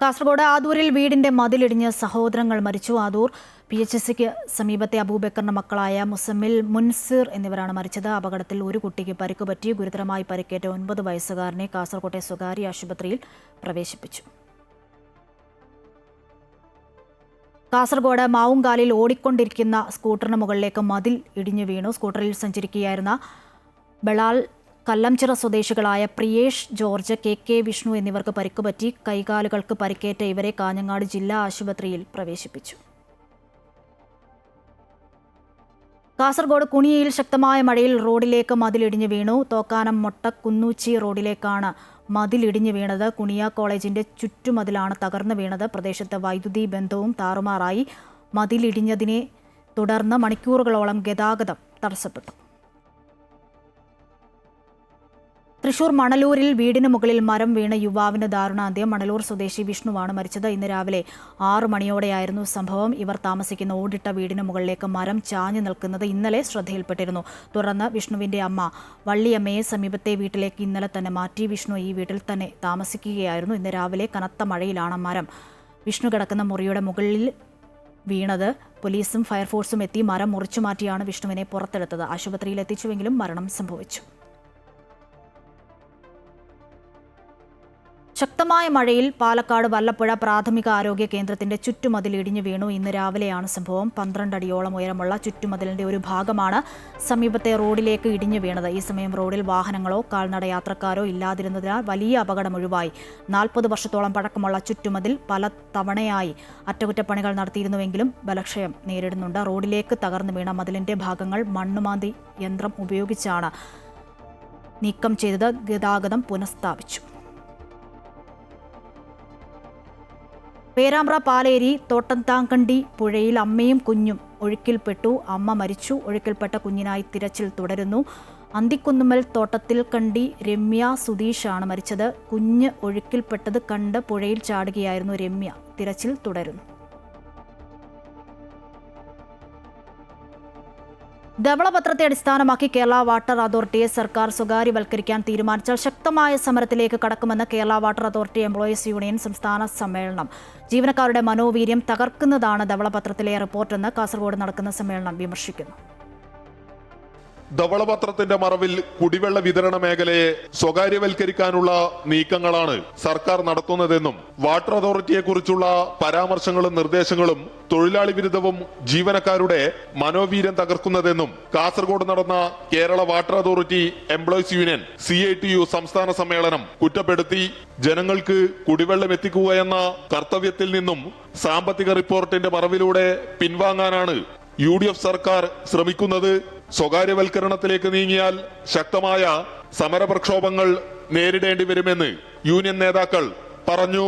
കാസർഗോഡ് ആദൂരിൽ വീടിന്റെ മതിലിടിഞ്ഞ് സഹോദരങ്ങൾ മരിച്ചു. ആദൂർ PHSക്ക് സമീപത്തെ അബൂബക്കറിന്റെ മക്കളായ മുസമ്മിൽ, മുൻസിർ എന്നിവരാണ് മരിച്ചത്. അപകടത്തിൽ ഒരു കുട്ടിക്ക് പരിക്കുപറ്റി. ഗുരുതരമായി പരിക്കേറ്റ 9 വയസ്സുകാരനെ കാസർകോട്ടെ സ്വകാര്യ ആശുപത്രിയിൽ പ്രവേശിപ്പിച്ചു. കാസർഗോഡ് മാവുങ്കാലിൽ ഓടിക്കൊണ്ടിരിക്കുന്ന സ്കൂട്ടറിന് മുകളിലേക്ക് മതിൽ ഇടിഞ്ഞു വീണു. സ്കൂട്ടറിൽ സഞ്ചരിക്കുകയായിരുന്ന ബളാൽ കല്ലംചിറ സ്വദേശികളായ പ്രിയേഷ് ജോർജ്, KK വിഷ്ണു എന്നിവർക്ക് പരിക്കുപറ്റി. കൈകാലുകൾക്ക് പരിക്കേറ്റ ഇവരെ കാഞ്ഞങ്ങാട് ജില്ലാ ആശുപത്രിയിൽ പ്രവേശിപ്പിച്ചു. കാസർഗോഡ് കുണിയയിൽ ശക്തമായ മഴയിൽ റോഡിലേക്ക് മതിലിടിഞ്ഞു വീണു. തോക്കാനം മൊട്ടക്കുന്നൂച്ചി റോഡിലേക്കാണ് മതിലിടിഞ്ഞു വീണത്. കുണിയ കോളേജിന്റെ ചുറ്റുമതിലാണ് തകർന്നു വീണത്. പ്രദേശത്ത് വൈദ്യുതി ബന്ധവും താറുമാറായി. മതിലിടിഞ്ഞതിനെ തുടർന്ന് മണിക്കൂറുകളോളം ഗതാഗതം തടസ്സപ്പെട്ടു. തൃശൂർ മണലൂരിൽ വീടിന് മുകളിൽ മരം വീണ യുവാവിന് ദാരുണാന്ത്യം. മണലൂർ സ്വദേശി വിഷ്ണുവാണ് മരിച്ചത്. ഇന്ന് രാവിലെ 6 മണിയോടെയായിരുന്നു സംഭവം. ഇവർ താമസിക്കുന്ന ഓടിട്ട വീടിന് മുകളിലേക്ക് മരം ചാഞ്ഞു നിൽക്കുന്നത് ഇന്നലെ ശ്രദ്ധയിൽപ്പെട്ടിരുന്നു. തുടർന്ന് വിഷ്ണുവിന്റെ അമ്മ വള്ളിയമ്മയെ സമീപത്തെ വീട്ടിലേക്ക് ഇന്നലെ തന്നെ മാറ്റി. വിഷ്ണു ഈ വീട്ടിൽ തന്നെ താമസിക്കുകയായിരുന്നു. ഇന്ന് രാവിലെ കനത്ത മഴയിലാണ് മരം വിഷ്ണു കിടക്കുന്ന മുറിയുടെ മുകളിൽ വീണത്. പോലീസും ഫയർഫോഴ്സും എത്തി മരം മുറിച്ചു മാറ്റിയാണ് വിഷ്ണുവിനെ പുറത്തെടുത്തത്. ആശുപത്രിയിൽ എത്തിച്ചുവെങ്കിലും മരണം സംഭവിച്ചു. ശക്തമായ മഴയിൽ പാലക്കാട് വല്ലപ്പുഴ പ്രാഥമിക ആരോഗ്യ കേന്ദ്രത്തിന്റെ ചുറ്റുമതിൽ ഇടിഞ്ഞു വീണു. ഇന്ന് രാവിലെയാണ് സംഭവം. 12 അടിയോളം ഉയരമുള്ള ചുറ്റുമതിലിന്റെ ഒരു ഭാഗമാണ് സമീപത്തെ റോഡിലേക്ക് ഇടിഞ്ഞു വീണത്. ഈ സമയം റോഡിൽ വാഹനങ്ങളോ കാൽനട യാത്രക്കാരോ ഇല്ലാതിരുന്നതിനാൽ വലിയ അപകടം ഒഴിവായി. 40 വർഷത്തോളം പഴക്കമുള്ള ചുറ്റുമതിൽ പല തവണയായി അറ്റകുറ്റപ്പണികൾ നടത്തിയിരുന്നുവെങ്കിലും ബലക്ഷയം നേരിടുന്നുണ്ട്. റോഡിലേക്ക് തകർന്നു വീണ മതിലിന്റെ ഭാഗങ്ങൾ മണ്ണുമാന്തി യന്ത്രം ഉപയോഗിച്ചാണ് നീക്കം ചെയ്തത്. ഗതാഗതം പുനഃസ്ഥാപിച്ചു. പേരാമ്പ്ര പാലേരി തോട്ടത്താങ്കണ്ടി പുഴയിൽ അമ്മയും കുഞ്ഞും ഒഴുക്കിൽപ്പെട്ടു. അമ്മ മരിച്ചു. ഒഴുക്കിൽപ്പെട്ട കുഞ്ഞിനായി തിരച്ചിൽ തുടരുന്നു. അന്തിക്കുന്നുമ്മൽ തോട്ടത്തിൽ കണ്ടി രമ്യ സുധീഷാണ് മരിച്ചത്. കുഞ്ഞ് ഒഴുക്കിൽപ്പെട്ടത് കണ്ട് പുഴയിൽ ചാടുകയായിരുന്നു രമ്യ. തിരച്ചിൽ തുടരുന്നു. ധവളപത്രത്തെ അടിസ്ഥാനമാക്കി കേരള വാട്ടർ അതോറിറ്റിയെ സർക്കാർ സ്വകാര്യവൽക്കരിക്കാൻ തീരുമാനിച്ചാൽ ശക്തമായ സമരത്തിലേക്ക് കടക്കുമെന്ന് Kerala water authority employees union സംസ്ഥാന സമ്മേളനം. ജീവനക്കാരുടെ മനോവീര്യം തകർക്കുന്നതാണ് ധവളപത്രത്തിലെ റിപ്പോർട്ടെന്ന് കാസർഗോഡ് നടക്കുന്ന സമ്മേളനം വിമർശിക്കുന്നു. ധവളപത്രത്തിന്റെ മറവിൽ കുടിവെള്ള വിതരണ മേഖലയെ സ്വകാര്യവൽക്കരിക്കാനുള്ള നീക്കങ്ങളാണ് സർക്കാർ നടത്തുന്നതെന്നും വാട്ടർ അതോറിറ്റിയെ കുറിച്ചുള്ള പരാമർശങ്ങളും നിർദ്ദേശങ്ങളും തൊഴിലാളി വിരുദ്ധവും ജീവനക്കാരുടെ മനോവീര്യം തകർക്കുന്നതെന്നും കാസർഗോഡ് നടന്ന Kerala water authority employees union CITU സംസ്ഥാന സമ്മേളനം കുറ്റപ്പെടുത്തി. ജനങ്ങൾക്ക് കുടിവെള്ളം എത്തിക്കുക എന്ന കർത്തവ്യത്തിൽ നിന്നും സാമ്പത്തിക റിപ്പോർട്ടിന്റെ മറവിലൂടെ പിൻവാങ്ങാനാണ് UDF സർക്കാർ ശ്രമിക്കുന്നത്? സ്വകാര്യവൽക്കരണത്തിലേക്ക് നീങ്ങിയാൽ ശക്തമായ സമരപ്രക്ഷോഭങ്ങൾ നേരിടേണ്ടി വരുമെന്ന് യൂണിയൻ നേതാക്കൾ പറഞ്ഞു.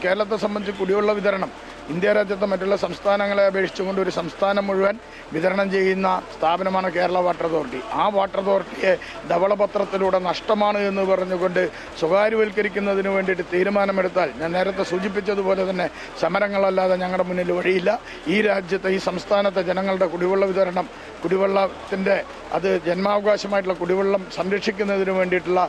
കേരളത്തെ സംബന്ധിച്ച് കുടിവെള്ള വിതരണം ഇന്ത്യ രാജ്യത്തെ മറ്റുള്ള സംസ്ഥാനങ്ങളെ അപേക്ഷിച്ചുകൊണ്ട് ഒരു സംസ്ഥാനം മുഴുവൻ വിതരണം ചെയ്യുന്ന സ്ഥാപനമാണ് കേരള വാട്ടർ അതോറിറ്റി. ആ വാട്ടർ അതോറിറ്റിയെ ധവളപത്രത്തിലൂടെ നഷ്ടമാണ് എന്ന് പറഞ്ഞുകൊണ്ട് സ്വകാര്യവൽക്കരിക്കുന്നതിന് വേണ്ടിയിട്ട് തീരുമാനമെടുത്താൽ ഞാൻ നേരത്തെ സൂചിപ്പിച്ചതുപോലെ തന്നെ സമരങ്ങളല്ലാതെ ഞങ്ങളുടെ മുന്നിൽ വഴിയില്ല. ഈ രാജ്യത്തെ, ഈ സംസ്ഥാനത്തെ ജനങ്ങളുടെ കുടിവെള്ള വിതരണം, കുടിവെള്ളത്തിൻ്റെ അത് ജന്മാവകാശമായിട്ടുള്ള കുടിവെള്ളം സംരക്ഷിക്കുന്നതിന് വേണ്ടിയിട്ടുള്ള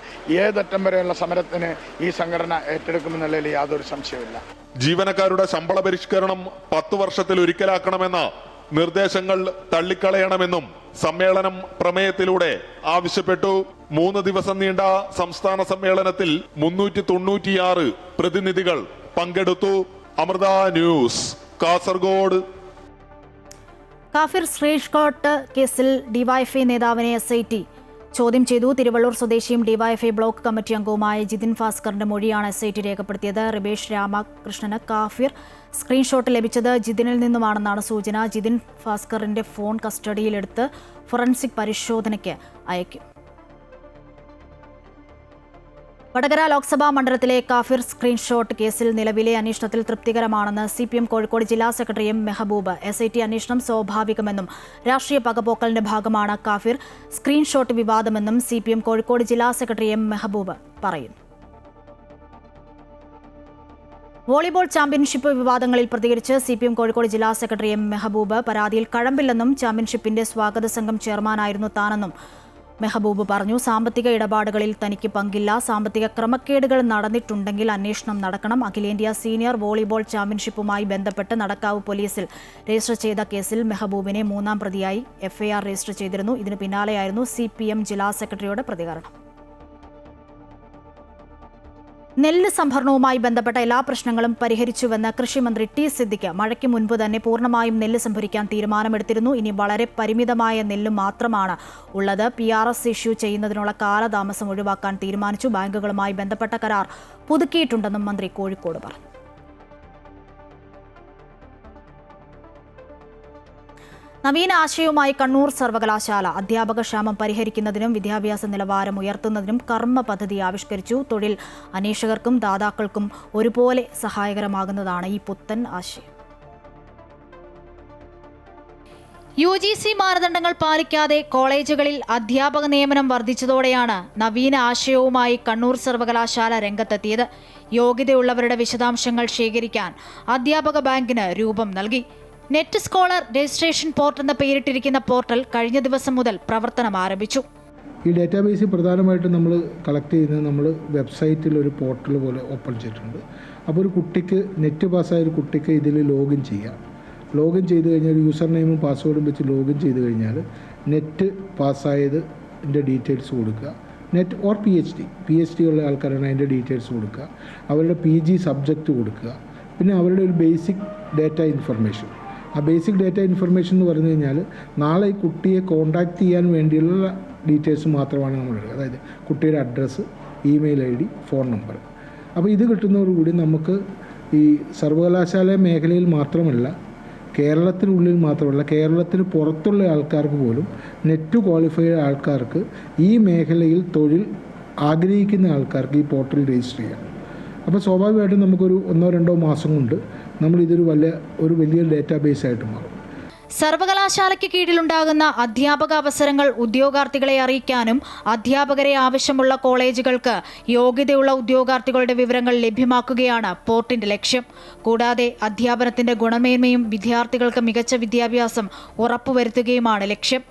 ഏതറ്റം വരെയുള്ള സമരത്തിന് ഈ സംഘടന ഏറ്റെടുക്കുമെന്നുള്ളതിൽ യാതൊരു സംശയമില്ല. ജീവനക്കാരുടെ ശമ്പള പരിഷ്കരണം 10 വർഷത്തിൽ ഒരിക്കലാക്കണമെന്ന നിർദ്ദേശങ്ങൾ തള്ളിക്കളയണമെന്നും സമ്മേളനം പ്രമേയത്തിലൂടെ ആവശ്യപ്പെട്ടു. 3 ദിവസം നീണ്ട സംസ്ഥാന സമ്മേളനത്തിൽ 396 പ്രതിനിധികൾ പങ്കെടുത്തു. അമൃത ന്യൂസ്, കാസർഗോഡ്. കാഫിർ സ്ക്രീൻഷോട്ട് കേസിൽ ഡിവൈഎഫ്ഐ നേതാവിനെ SIT ചോദ്യം ചെയ്തു. തിരുവള്ളൂർ സ്വദേശിയും ഡിവൈഎഫ്ഐ ബ്ലോക്ക് കമ്മിറ്റി അംഗവുമായ ജിതിൻ ഭാസ്കറിന്റെ മൊഴിയാണ് SIT രേഖപ്പെടുത്തിയത്. റിബേഷ് രാമകൃഷ്ണന് കാഫിർ സ്ക്രീൻഷോട്ട് ലഭിച്ചത് ജിതിനിൽ നിന്നുമാണെന്നാണ് സൂചന. ജിതിൻ ഭാസ്കറിന്റെ ഫോൺ കസ്റ്റഡിയിലെടുത്ത് ഫോറൻസിക് പരിശോധനയ്ക്ക് അയക്കും. വടകര ലോക്സഭാ മണ്ഡലത്തിലെ കാഫിർ സ്ക്രീൻഷോട്ട് കേസിൽ നിലവിലെ അന്വേഷണത്തിൽ തൃപ്തികരമാണെന്ന് CPM കോഴിക്കോട് ജില്ലാ സെക്രട്ടറി M മെഹബൂബ്. SIT അന്വേഷണം സ്വാഭാവികമെന്നും രാഷ്ട്രീയ പകപോക്കലിന്റെ ഭാഗമാണ് കാഫിർ സ്ക്രീൻഷോട്ട് വിവാദമെന്നും CPM കോഴിക്കോട് ജില്ലാ സെക്രട്ടറി M മെഹബൂബ് പറയുന്നു. വോളിബോൾ ചാമ്പ്യൻഷിപ്പ് വിവാദങ്ങളിൽ പ്രതികരിച്ച് CPM കോഴിക്കോട് ജില്ലാ സെക്രട്ടറി M മെഹബൂബ് പരാതിയിൽ കഴമ്പില്ലെന്നും ചാമ്പ്യൻഷിപ്പിന്റെ സ്വാഗത സംഘം ചെയർമാനായിരുന്നു താനെന്നും മെഹബൂബ് പറഞ്ഞു. സാമ്പത്തിക ഇടപാടുകളിൽ തനിക്ക് പങ്കില്ല. സാമ്പത്തിക ക്രമക്കേടുകൾ നടന്നിട്ടുണ്ടെങ്കിൽ അന്വേഷണം നടക്കണം. അഖിലേന്ത്യാ സീനിയർ വോളിബോൾ ചാമ്പ്യൻഷിപ്പുമായി ബന്ധപ്പെട്ട് നടക്കാവ് പോലീസിൽ രജിസ്റ്റർ ചെയ്ത കേസിൽ മെഹബൂബിനെ 3-ാം പ്രതിയായി FIR രജിസ്റ്റർ ചെയ്തിരുന്നു. ഇതിന് പിന്നാലെയായിരുന്നു CPM ജില്ലാ സെക്രട്ടറിയുടെ പ്രതികരണം. നെല്ല് സംഭരണവുമായി ബന്ധപ്പെട്ട എല്ലാ പ്രശ്നങ്ങളും പരിഹരിച്ചുവെന്ന് കൃഷിമന്ത്രി T സിദ്ദിഖ്. മഴയ്ക്ക് മുൻപ് തന്നെ പൂർണ്ണമായും നെല്ല് സംഭരിക്കാൻ തീരുമാനമെടുത്തിരുന്നു. ഇനി വളരെ പരിമിതമായ നെല്ല് മാത്രമാണ് ഉള്ളത്. PRS ഇഷ്യൂ ചെയ്യുന്നതിനുള്ള കാലതാമസം ഒഴിവാക്കാൻ തീരുമാനിച്ചു. ബാങ്കുകളുമായി ബന്ധപ്പെട്ട കരാർ പുതുക്കിയിട്ടുണ്ടെന്നും മന്ത്രി കോഴിക്കോട് പറഞ്ഞു. നവീന ആശയവുമായി കണ്ണൂർ സർവകലാശാല അധ്യാപക ക്ഷാമം പരിഹരിക്കുന്നതിനും വിദ്യാഭ്യാസ നിലവാരം ഉയർത്തുന്നതിനും കർമ്മ പദ്ധതി ആവിഷ്കരിച്ചു. തൊഴിൽ അന്വേഷകർക്കും ദാതാക്കൾക്കും ഒരുപോലെ സഹായകരമാകുന്നതാണ് ഈ പുത്തൻ ആശയം. UGC മാനദണ്ഡങ്ങൾ പാലിക്കാതെ കോളേജുകളിൽ അധ്യാപക നിയമനം വർദ്ധിച്ചതോടെയാണ് നവീന ആശയവുമായി കണ്ണൂർ സർവകലാശാല രംഗത്തെത്തിയത്. യോഗ്യതയുള്ളവരുടെ വിശദാംശങ്ങൾ ശേഖരിക്കാൻ അധ്യാപക ബാങ്കിന് രൂപം നൽകി. നെറ്റ് സ്കോളർ രജിസ്ട്രേഷൻ പോർട്ട് എന്ന പേരിട്ടിരിക്കുന്ന പോർട്ടൽ കഴിഞ്ഞ ദിവസം മുതൽ പ്രവർത്തനം ആരംഭിച്ചു. ഈ ഡാറ്റാബേസ് പ്രധാനമായിട്ടും നമ്മൾ കളക്ട് ചെയ്യുന്നത് നമ്മൾ വെബ്സൈറ്റിൽ ഒരു പോർട്ടൽ പോലെ ഓപ്പൺ ചെയ്തിട്ടുണ്ട്. അപ്പോൾ ഒരു കുട്ടിക്ക് നെറ്റ് പാസ്സായ ഒരു കുട്ടിക്ക് ഇതിൽ ലോഗിൻ ചെയ്യാം. ലോഗിൻ ചെയ്ത് കഴിഞ്ഞാൽ യൂസർ നെയിമും പാസ്വേഡും വെച്ച് ലോഗിൻ ചെയ്ത് കഴിഞ്ഞാൽ നെറ്റ് പാസ്സായതിൻ്റെ ഡീറ്റെയിൽസ് കൊടുക്കുക. നെറ്റ് ഓർ PhD ഉള്ള ആൾക്കാരാണ് അതിൻ്റെ ഡീറ്റെയിൽസ് കൊടുക്കുക. അവരുടെ PG സബ്ജക്റ്റ് കൊടുക്കുക. പിന്നെ അവരുടെ ഒരു ബേസിക് ഡാറ്റ ഇൻഫർമേഷൻ. ആ ബേസിക് ഡാറ്റ ഇൻഫർമേഷൻ എന്ന് പറഞ്ഞു കഴിഞ്ഞാൽ നാളെ ഈ കുട്ടിയെ കോൺടാക്റ്റ് ചെയ്യാൻ വേണ്ടിയുള്ള ഡീറ്റെയിൽസ് മാത്രമാണ് നമ്മൾ എടുക്കുക. അതായത് കുട്ടിയുടെ address, email ID, phone number. അപ്പോൾ ഇത് കിട്ടുന്നതോടുകൂടി നമുക്ക് ഈ സർവകലാശാല മേഖലയിൽ മാത്രമല്ല, കേരളത്തിനുള്ളിൽ മാത്രമല്ല, കേരളത്തിന് പുറത്തുള്ള ആൾക്കാർക്ക് പോലും നെറ്റ് ക്വാളിഫൈഡ് ആൾക്കാർക്ക് ഈ മേഖലയിൽ തൊഴിൽ ആഗ്രഹിക്കുന്ന ആൾക്കാർക്ക് ഈ പോർട്ടൽ രജിസ്റ്റർ ചെയ്യാം. അപ്പോൾ സ്വാഭാവികമായിട്ടും നമുക്കൊരു 1-2 മാസം കൊണ്ട് നമ്മളിതൊരു വലിയ ഡാറ്റാബേസ് ആയിട്ട് മാറും. സർവകലാശാലയ്ക്ക് കീഴിലുണ്ടാകുന്ന അധ്യാപക അവസരങ്ങൾ ഉദ്യോഗാർത്ഥികളെ അറിയിക്കാനും അധ്യാപകരെ ആവശ്യമുള്ള കോളേജുകൾക്ക് യോഗ്യതയുള്ള ഉദ്യോഗാർത്ഥികളുടെ വിവരങ്ങൾ ലഭ്യമാക്കുകയാണ് പോർട്ടിന്റെ ലക്ഷ്യം. കൂടാതെ അധ്യാപനത്തിന്റെ ഗുണമേന്മയും വിദ്യാർത്ഥികൾക്ക് മികച്ച വിദ്യാഭ്യാസം ഉറപ്പുവരുത്തുകയുമാണ് ലക്ഷ്യം.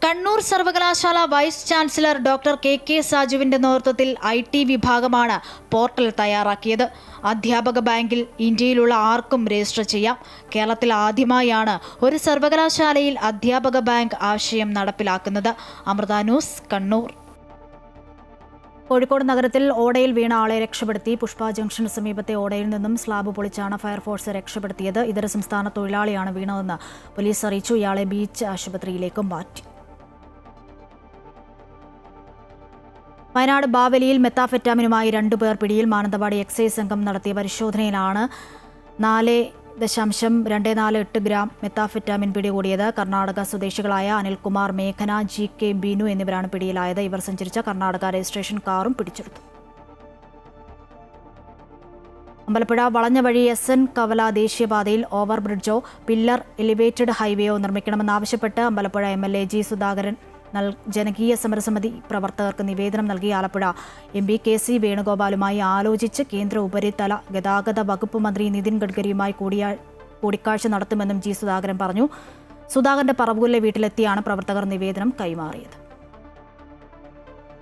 കണ്ണൂർ സർവകലാശാല വൈസ് ചാൻസലർ ഡോക്ടർ KK സാജുവിന്റെ നേതൃത്വത്തിൽ IT വിഭാഗമാണ് പോർട്ടൽ തയ്യാറാക്കിയത്. അധ്യാപക ബാങ്കിൽ ഇന്ത്യയിലുള്ള ആർക്കും രജിസ്റ്റർ ചെയ്യാം. കേരളത്തിൽ ആദ്യമായാണ് ഒരു സർവകലാശാലയിൽ അധ്യാപക ബാങ്ക് ആശയം നടപ്പിലാക്കുന്നത്. അമൃത ന്യൂസ്, കണ്ണൂർ. കോഴിക്കോട് നഗരത്തിൽ ഓടയിൽ വീണ ആളെ രക്ഷപ്പെടുത്തി. പുഷ്പ ജംഗ്ഷന് സമീപത്തെ ഓടയിൽ നിന്നും സ്ലാബ് പൊളിച്ചാണ് ഫയർഫോഴ്സ് രക്ഷപ്പെടുത്തിയത്. ഇതര സംസ്ഥാന തൊഴിലാളിയാണ് വീണതെന്ന് പോലീസ് അറിയിച്ചു. ഇയാളെ ബീച്ച് ആശുപത്രിയിലേക്ക് മാറ്റി. വയനാട് ബാവലിയിൽ മെത്താഫെറ്റാമിനുമായി 2 പേർ പിടിയിൽ. മാനന്തവാടി എക്സൈസ് സംഘം നടത്തിയ പരിശോധനയിലാണ് 4 0.248 ഗ്രാം മെത്താഫെറ്റാമിൻ പിടികൂടിയത്. കർണാടക സ്വദേശികളായ അനിൽകുമാർ, മേഘന, GK ബിനു എന്നിവരാണ് പിടിയിലായത്. ഇവർ സഞ്ചരിച്ച കർണാടക രജിസ്ട്രേഷൻ കാറും പിടിച്ചെടുത്തു. അമ്പലപ്പുഴ വളഞ്ഞവഴി SN കവല ദേശീയപാതയിൽ ഓവർ ബ്രിഡ്ജോ പില്ലർ എലിവേറ്റഡ് ഹൈവേയോ നിർമ്മിക്കണമെന്നാവശ്യപ്പെട്ട് അമ്പലപ്പുഴ MLA G സുധാകരൻ ജനകീയ സമരസമിതി പ്രവർത്തകർക്ക് നിവേദനം നൽകി. ആലപ്പുഴ MP KC വേണുഗോപാലുമായി ആലോചിച്ച് കേന്ദ്ര ഉപരിതല ഗതാഗത വകുപ്പ് മന്ത്രി നിതിൻ ഗഡ്കരിയുമായി കൂടിക്കാഴ്ച നടത്തുമെന്നും G സുധാകരൻ പറഞ്ഞു. സുധാകരന്റെ പറവൂരിലെ വീട്ടിലെത്തിയാണ് പ്രവർത്തകർ നിവേദനം കൈമാറിയത്.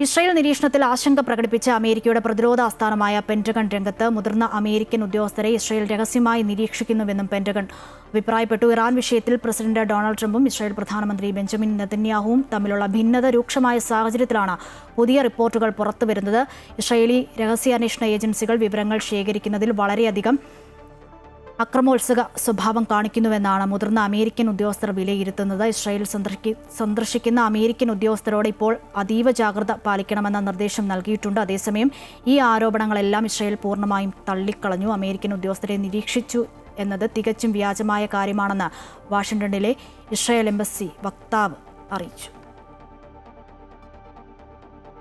ഇസ്രായേൽ നിരീക്ഷണത്തിൽ ആശങ്ക പ്രകടിപ്പിച്ച അമേരിക്കയുടെ പ്രതിരോധ ആസ്ഥാനമായ പെന്റഗൺ രംഗത്ത്. മുതിർന്ന അമേരിക്കൻ ഉദ്യോഗസ്ഥരെ ഇസ്രായേൽ രഹസ്യമായി നിരീക്ഷിക്കുന്നുവെന്നും പെന്റഗൺ അഭിപ്രായപ്പെട്ടു. ഇറാൻ വിഷയത്തിൽ പ്രസിഡന്റ് ഡൊണാൾഡ് ട്രംപും ഇസ്രായേൽ പ്രധാനമന്ത്രി ബെഞ്ചമിൻ നെതന്യാഹുവും തമ്മിലുള്ള ഭിന്നത രൂക്ഷമായ സാഹചര്യത്തിലാണ് പുതിയ റിപ്പോർട്ടുകൾ പുറത്തുവരുന്നത്. ഇസ്രായേലി രഹസ്യാന്വേഷണ ഏജൻസികൾ വിവരങ്ങൾ ശേഖരിക്കുന്നതിൽ വളരെയധികം അക്രമോത്സുക സ്വഭാവം കാണിക്കുന്നുവെന്നാണ് മുതിർന്ന അമേരിക്കൻ ഉദ്യോഗസ്ഥർ വിലയിരുത്തുന്നത്. ഇസ്രായേൽ സന്ദർശിക്കുന്ന അമേരിക്കൻ ഉദ്യോഗസ്ഥരോട് ഇപ്പോൾ അതീവ ജാഗ്രത പാലിക്കണമെന്ന നിർദ്ദേശം നൽകിയിട്ടുണ്ട്. അതേസമയം ഈ ആരോപണങ്ങളെല്ലാം ഇസ്രായേൽ പൂർണ്ണമായും തള്ളിക്കളഞ്ഞു. അമേരിക്കൻ ഉദ്യോഗസ്ഥരെ നിരീക്ഷിച്ചു എന്നത് തികച്ചും വ്യാജമായ കാര്യമാണെന്ന് വാഷിംഗ്ടണിലെ ഇസ്രായേൽ എംബസി വക്താവ് അറിയിച്ചു.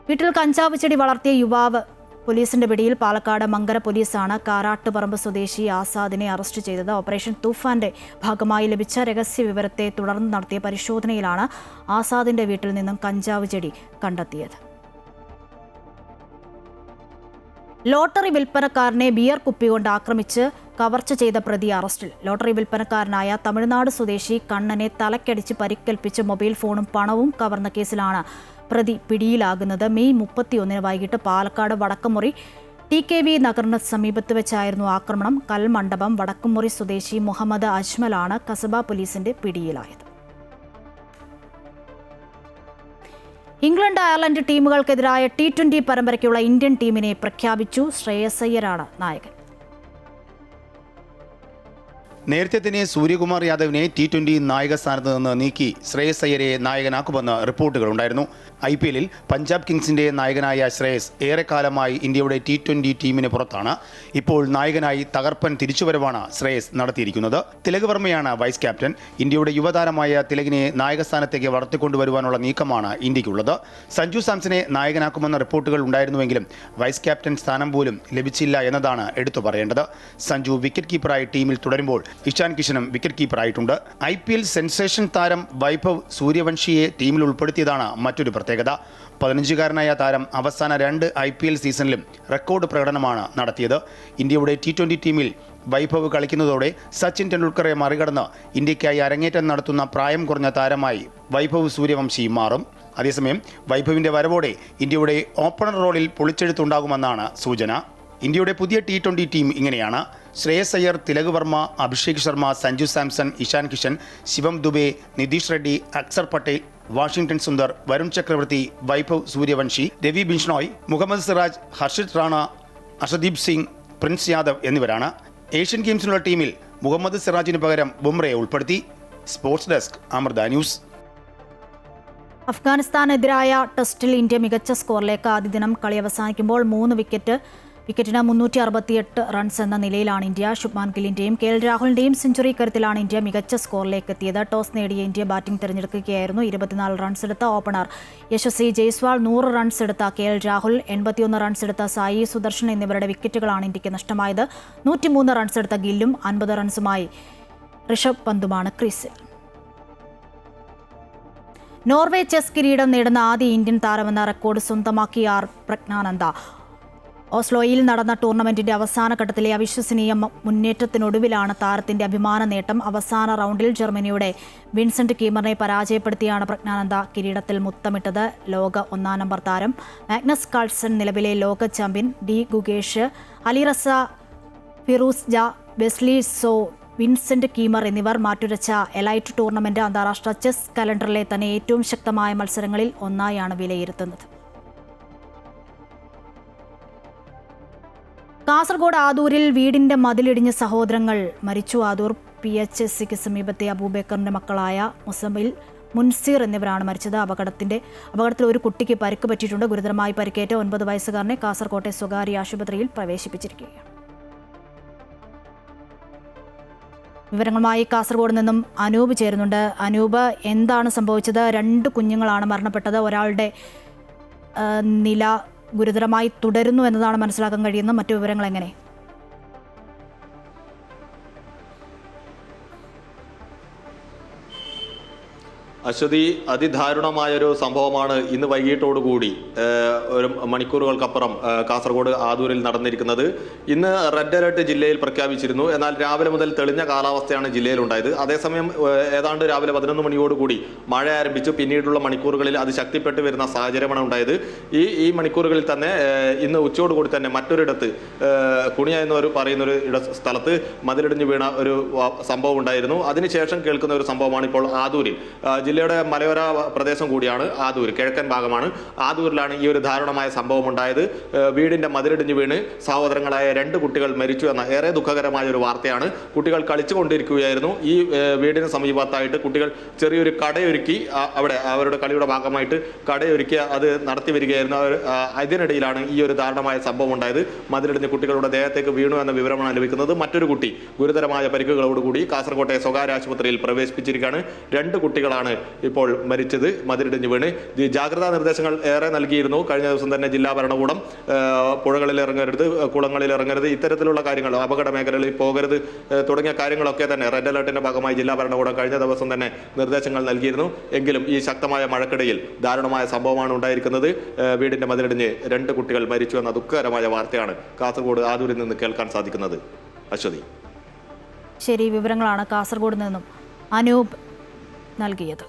വീട്ടിൽ കഞ്ചാവ് ചെടി വളർത്തിയ യുവാവ് പോലീസിന്റെ പിടിയിൽ. പാലക്കാട് മങ്കര പോലീസാണ് കാരാട്ടുപറമ്പ് സ്വദേശി ആസാദിനെ അറസ്റ്റ് ചെയ്തത്. ഓപ്പറേഷൻ തൂഫാന്റെ ഭാഗമായി ലഭിച്ച രഹസ്യ വിവരത്തെ തുടർന്ന് നടത്തിയ പരിശോധനയിലാണ് ആസാദിന്റെ വീട്ടിൽ നിന്നും കഞ്ചാവ് ചെടി കണ്ടെത്തിയത്. ലോട്ടറി വിൽപ്പനക്കാരനെ ബിയർ കുപ്പികൊണ്ട് ആക്രമിച്ച് കവർച്ച ചെയ്ത പ്രതി അറസ്റ്റിൽ. ലോട്ടറി വിൽപ്പനക്കാരനായ തമിഴ്നാട് സ്വദേശി കണ്ണനെ തലക്കടിച്ച് പരിക്കേൽപ്പിച്ച് മൊബൈൽ ഫോണും പണവും കവർന്ന കേസിലാണ് പ്രതി പിടിയിലാകുന്നത്. മെയ് 31 വൈകിട്ട് പാലക്കാട് വടക്കമുറി TKV നഗറിന് സമീപത്ത് വെച്ചായിരുന്നു ആക്രമണം. കൽമണ്ഡപം വടക്കുമുറി സ്വദേശി മുഹമ്മദ് അജ്മലാണ് കസബ പോലീസിന്റെ പിടിയിലായത്. ഇംഗ്ലണ്ട് അയർലൻഡ് ടീമുകൾക്കെതിരായ T20 പരമ്പരയ്ക്കുള്ള ഇന്ത്യൻ ടീമിനെ പ്രഖ്യാപിച്ചു. ശ്രേയസ് അയ്യരാണ് നായകൻ. നേരത്തെ തന്നെ സൂര്യകുമാർ യാദവിനെ T20 നായക സ്ഥാനത്ത് നിന്ന് നീക്കി ശ്രേയസ് അയ്യരെ നായകനാക്കുമെന്ന് റിപ്പോർട്ടുകളുണ്ടായിരുന്നു. IPL-ൽ പഞ്ചാബ് കിങ്സിന്റെ നായകനായ ശ്രേയസ് ഏറെക്കാലമായി ഇന്ത്യയുടെ T20 ടീമിന് പുറത്താണ്. ഇപ്പോൾ നായകനായി തകർപ്പൻ തിരിച്ചുവരവാണ് ശ്രേയസ് നടത്തിയിരിക്കുന്നത്. തിലക് വർമ്മയാണ് വൈസ് ക്യാപ്റ്റൻ. ഇന്ത്യയുടെ യുവതാരമായ തിലകിനെ നായക സ്ഥാനത്തേക്ക് വളർത്തിക്കൊണ്ടുവരുവാനുള്ള നീക്കമാണ് ഇന്ത്യക്കുള്ളത്. സഞ്ജു സാംസനെ നായകനാക്കുമെന്ന റിപ്പോർട്ടുകൾ ഉണ്ടായിരുന്നുവെങ്കിലും വൈസ് ക്യാപ്റ്റൻ സ്ഥാനം പോലും ലഭിച്ചില്ല എന്നതാണ് എടുത്തു പറയേണ്ടത്. സഞ്ജു വിക്കറ്റ് കീപ്പറായി ടീമിൽ തുടരുമ്പോൾ ഇഷാൻ കിഷനും വിക്കറ്റ് കീപ്പറായിട്ടുണ്ട്. IPL സെൻസേഷൻ താരം വൈഭവ് സൂര്യവംശിയെ ടീമിൽ ഉൾപ്പെടുത്തിയതാണ് മറ്റൊരു പ്രത്യേകത. 15-കാരനായ താരം അവസാന 2 IPL സീസണിലും റെക്കോർഡ് പ്രകടനമാണ് നടത്തിയത്. ഇന്ത്യയുടെ T20 ടീമിൽ വൈഭവ് കളിക്കുന്നതോടെ സച്ചിൻ ടെണ്ടുൽക്കറെ മറികടന്ന് ഇന്ത്യക്കായി അരങ്ങേറ്റം നടത്തുന്ന പ്രായം കുറഞ്ഞ താരമായി വൈഭവ് സൂര്യവംശി മാറും. അതേസമയം വൈഭവിന്റെ വരവോടെ ഇന്ത്യയുടെ ഓപ്പണർ റോളിൽ പൊളിച്ചെഴുത്തുണ്ടാകുമെന്നാണ് സൂചന. ഇന്ത്യയുടെ പുതിയ T20 ടീം ഇങ്ങനെയാണ്: ശ്രേയസ് അയ്യർ, തിലക് വർമ്മ, അഭിഷേക് ശർമ്മ, സഞ്ജു സാംസൺ, ഇഷാൻ കിഷൻ, ശിവം ദുബെ, നിതീഷ് റെഡ്ഡി, അക്സർ പട്ടേൽ, വാഷിംഗ്ടൺ സുന്ദർ, വരുൺ ചക്രവർത്തി, വൈഭവ് സൂര്യവംശി, രവി ബിഷ്ണോയ്, മുഹമ്മദ് സിറാജ്, ഹർഷിത് റാണ, അർഷദീപ് സിംഗ്, പ്രിൻസ് യാദവ് എന്നിവരാണ്. ഏഷ്യൻ ഗെയിംസിനുള്ള ടീമിൽ മുഹമ്മദ് സിറാജിന് പകരം ബുംറയെ ഉൾപ്പെടുത്തി. Sports desk, Amrita news. അഫ്ഗാനിസ്ഥാനെതിരായ ടെസ്റ്റിൽ ഇന്ത്യ മികച്ച സ്കോറിലേക്ക്. ആദ്യ ദിനം കളി അവസാനിക്കുമ്പോൾ 3 വിക്കറ്റിന് 368 റൺസ് എന്ന നിലയിലാണ് ഇന്ത്യ. ശുഭ്മാൻ ഗില്ലിന്റെയും KL രാഹുലിന്റെയും സെഞ്ചുറി കരുത്തിലാണ് ഇന്ത്യ മികച്ച സ്കോറിലേക്ക് എത്തിയത്. ടോസ് നേടിയ ഇന്ത്യ ബാറ്റിംഗ് തിരഞ്ഞെടുക്കുകയായിരുന്നു. 24 റൺസ് എടുത്ത ഓപ്പണർ യശസ്വി ജയ്സ്വാൾ, 100 റൺസ് എടുത്ത KL രാഹുൽ, 81 റൺസ് എടുത്ത സായി സുദർശൻ എന്നിവരുടെ വിക്കറ്റുകളാണ് ഇന്ത്യക്ക് നഷ്ടമായത്. 103 റൺസ് എടുത്ത ഗില്ലും 50 റൺസുമായി ഋഷഭ് പന്തുമാണ് ക്രീസിൽ. നോർവേ ചെസ് കിരീടം നേടുന്ന ആദ്യ ഇന്ത്യൻ താരമെന്ന റെക്കോർഡ് സ്വന്തമാക്കി പ്രജ്ഞാനന്ദ. ഓസ്ലോയിൽ നടന്ന ടൂർണമെന്റിന്റെ അവസാന ഘട്ടത്തിലെ അവിശ്വസനീയ മുന്നേറ്റത്തിനൊടുവിലാണ് താരത്തിന്റെ അഭിമാന നേട്ടം. അവസാന റൗണ്ടിൽ ജർമ്മനിയുടെ വിൻസെന്റ് കീമറിനെ പരാജയപ്പെടുത്തിയാണ് പ്രജ്ഞാനന്ദ കിരീടത്തിൽ മുത്തമിട്ടത്. ലോക 1-ാം നമ്പർ താരം മാഗ്നസ് കാൾസൺ, നിലവിലെ ലോക ചാമ്പ്യൻ ഡി ഗുഗേഷ്, അലിറസ ഫിറൂസ് ജ, വെസ്ലി സോ, വിൻസെന്റ് കീമർ എന്നിവർ മാറ്റുരച്ച എലൈറ്റ് ടൂർണമെന്റ് അന്താരാഷ്ട്ര ചെസ് കലണ്ടറിലെ തന്നെ ഏറ്റവും ശക്തമായ മത്സരങ്ങളിൽ ഒന്നായാണ് വിലയിരുത്തുന്നത്. കാസർഗോഡ് ആദൂരിൽ വീടിന്റെ മതിലിടിഞ്ഞ് സഹോദരങ്ങൾ മരിച്ചു. ആദൂർ PHSCക്ക് സമീപത്തെ അബൂബക്കറിന്റെ മക്കളായ മുസമിൽ, മുൻസീർ എന്നിവരാണ് മരിച്ചത്. അപകടത്തിൽ ഒരു കുട്ടിക്ക് പരിക്ക് പറ്റിയിട്ടുണ്ട്. ഗുരുതരമായി പരിക്കേറ്റ 9 വയസ്സുകാരനെ കാസർകോട്ടെ സ്വകാര്യ ആശുപത്രിയിൽ പ്രവേശിപ്പിച്ചിരിക്കുകയാണ്. വിവരങ്ങളുമായി കാസർഗോഡ് നിന്നും അനൂപ് ചേരുന്നുണ്ട്. അനൂപ്, എന്താണ് സംഭവിച്ചത്? 2 കുഞ്ഞുങ്ങളാണ് മരണപ്പെട്ടത്. ഒരാളുടെ നില ഗുരുതരമായി തുടരുന്നു എന്നതാണ് മനസ്സിലാക്കാൻ കഴിയുന്നത്. മറ്റു വിവരങ്ങൾ എങ്ങനെ? അശ്വതി, അതിദാരുണമായൊരു സംഭവമാണ് ഇന്ന് വൈകിട്ടോടുകൂടി ഒരു മണിക്കൂറുകൾക്കപ്പുറം കാസർഗോഡ് ആദൂരിൽ നടന്നിരിക്കുന്നത്. ഇന്ന് റെഡ് അലർട്ട് ജില്ലയിൽ പ്രഖ്യാപിച്ചിരുന്നു. എന്നാൽ രാവിലെ മുതൽ തെളിഞ്ഞ കാലാവസ്ഥയാണ് ജില്ലയിലുണ്ടായത്. അതേസമയം ഏതാണ്ട് രാവിലെ 11 മണിയോടുകൂടി മഴ ആരംഭിച്ചു. പിന്നീടുള്ള മണിക്കൂറുകളിൽ അത് ശക്തിപ്പെട്ടു വരുന്ന സാഹചര്യമാണ് ഉണ്ടായത്. ഈ മണിക്കൂറുകളിൽ തന്നെ ഇന്ന് ഉച്ചയോടുകൂടി തന്നെ മറ്റൊരിടത്ത് കുണിയ എന്ന് പറയുന്നൊരു സ്ഥലത്ത് മതിലിടിഞ്ഞ് വീണ ഒരു സംഭവം ഉണ്ടായിരുന്നു. അതിനുശേഷം കേൾക്കുന്ന ഒരു സംഭവമാണ് ഇപ്പോൾ ആദൂരിൽ. ജില്ലയുടെ മലയോര പ്രദേശം കൂടിയാണ് ആദൂർ, കിഴക്കൻ ഭാഗമാണ്. ആദൂരിലാണ് ഈ ഒരു ദാരുണമായ സംഭവം ഉണ്ടായത്. വീടിന്റെ മതിലിടിഞ്ഞ് വീണ് സഹോദരങ്ങളായ 2 കുട്ടികൾ മരിച്ചു എന്ന ഏറെ ദുഃഖകരമായ ഒരു വാർത്തയാണ്. കുട്ടികൾ കളിച്ചുകൊണ്ടിരിക്കുകയായിരുന്നു. ഈ വീടിന് സമീപത്തായിട്ട് കുട്ടികൾ ചെറിയൊരു കടയൊരുക്കി, അവിടെ അവരുടെ കളിയുടെ ഭാഗമായിട്ട് കടയൊരുക്കി അത് നടത്തി വരികയായിരുന്നു. അതിനിടയിലാണ് ഈ ഒരു ദാരുണമായ സംഭവം ഉണ്ടായത്. മതിലിടിഞ്ഞ് കുട്ടികളുടെ ദേഹത്തേക്ക് വീണു എന്ന വിവരമാണ് ലഭിക്കുന്നത്. മറ്റൊരു കുട്ടി ഗുരുതരമായ പരിക്കുകളോടുകൂടി കാസർകോട്ടെ സ്വകാര്യ ആശുപത്രിയിൽ പ്രവേശിപ്പിച്ചിരിക്കുകയാണ്. 2 കുട്ടികളാണ് ഇപ്പോൾ മരിച്ചത് മതിലിടിഞ്ഞ് വീണ്. ജാഗ്രതാ നിർദ്ദേശങ്ങൾ ഏറെ നൽകിയിരുന്നു. കഴിഞ്ഞ ദിവസം തന്നെ ജില്ലാ ഭരണകൂടം പുഴകളിൽ ഇറങ്ങരുത്, കുളങ്ങളിൽ ഇറങ്ങരുത്, ഇത്തരത്തിലുള്ള കാര്യങ്ങൾ, അപകട മേഖലകളിൽ പോകരുത് തുടങ്ങിയ കാര്യങ്ങളൊക്കെ തന്നെ റെഡ് അലർട്ടിന്റെ ഭാഗമായി ജില്ലാ ഭരണകൂടം കഴിഞ്ഞ ദിവസം തന്നെ നിർദ്ദേശങ്ങൾ നൽകിയിരുന്നു. എങ്കിലും ഈ ശക്തമായ മഴക്കിടയിൽ ദാരുണമായ സംഭവമാണ് ഉണ്ടായിരിക്കുന്നത്. വീടിന്റെ മതിലിടിഞ്ഞ് 2 കുട്ടികൾ മരിച്ചു എന്ന ദുഃഖകരമായ വാർത്തയാണ് കാസർഗോഡ് ആദൂരിൽ നിന്ന് കേൾക്കാൻ സാധിക്കുന്നത്. അശ്വതി, ശരി, വിവരങ്ങളാണ് കാസർഗോഡ് നിന്നും അനൂപ് നൽകിയത്.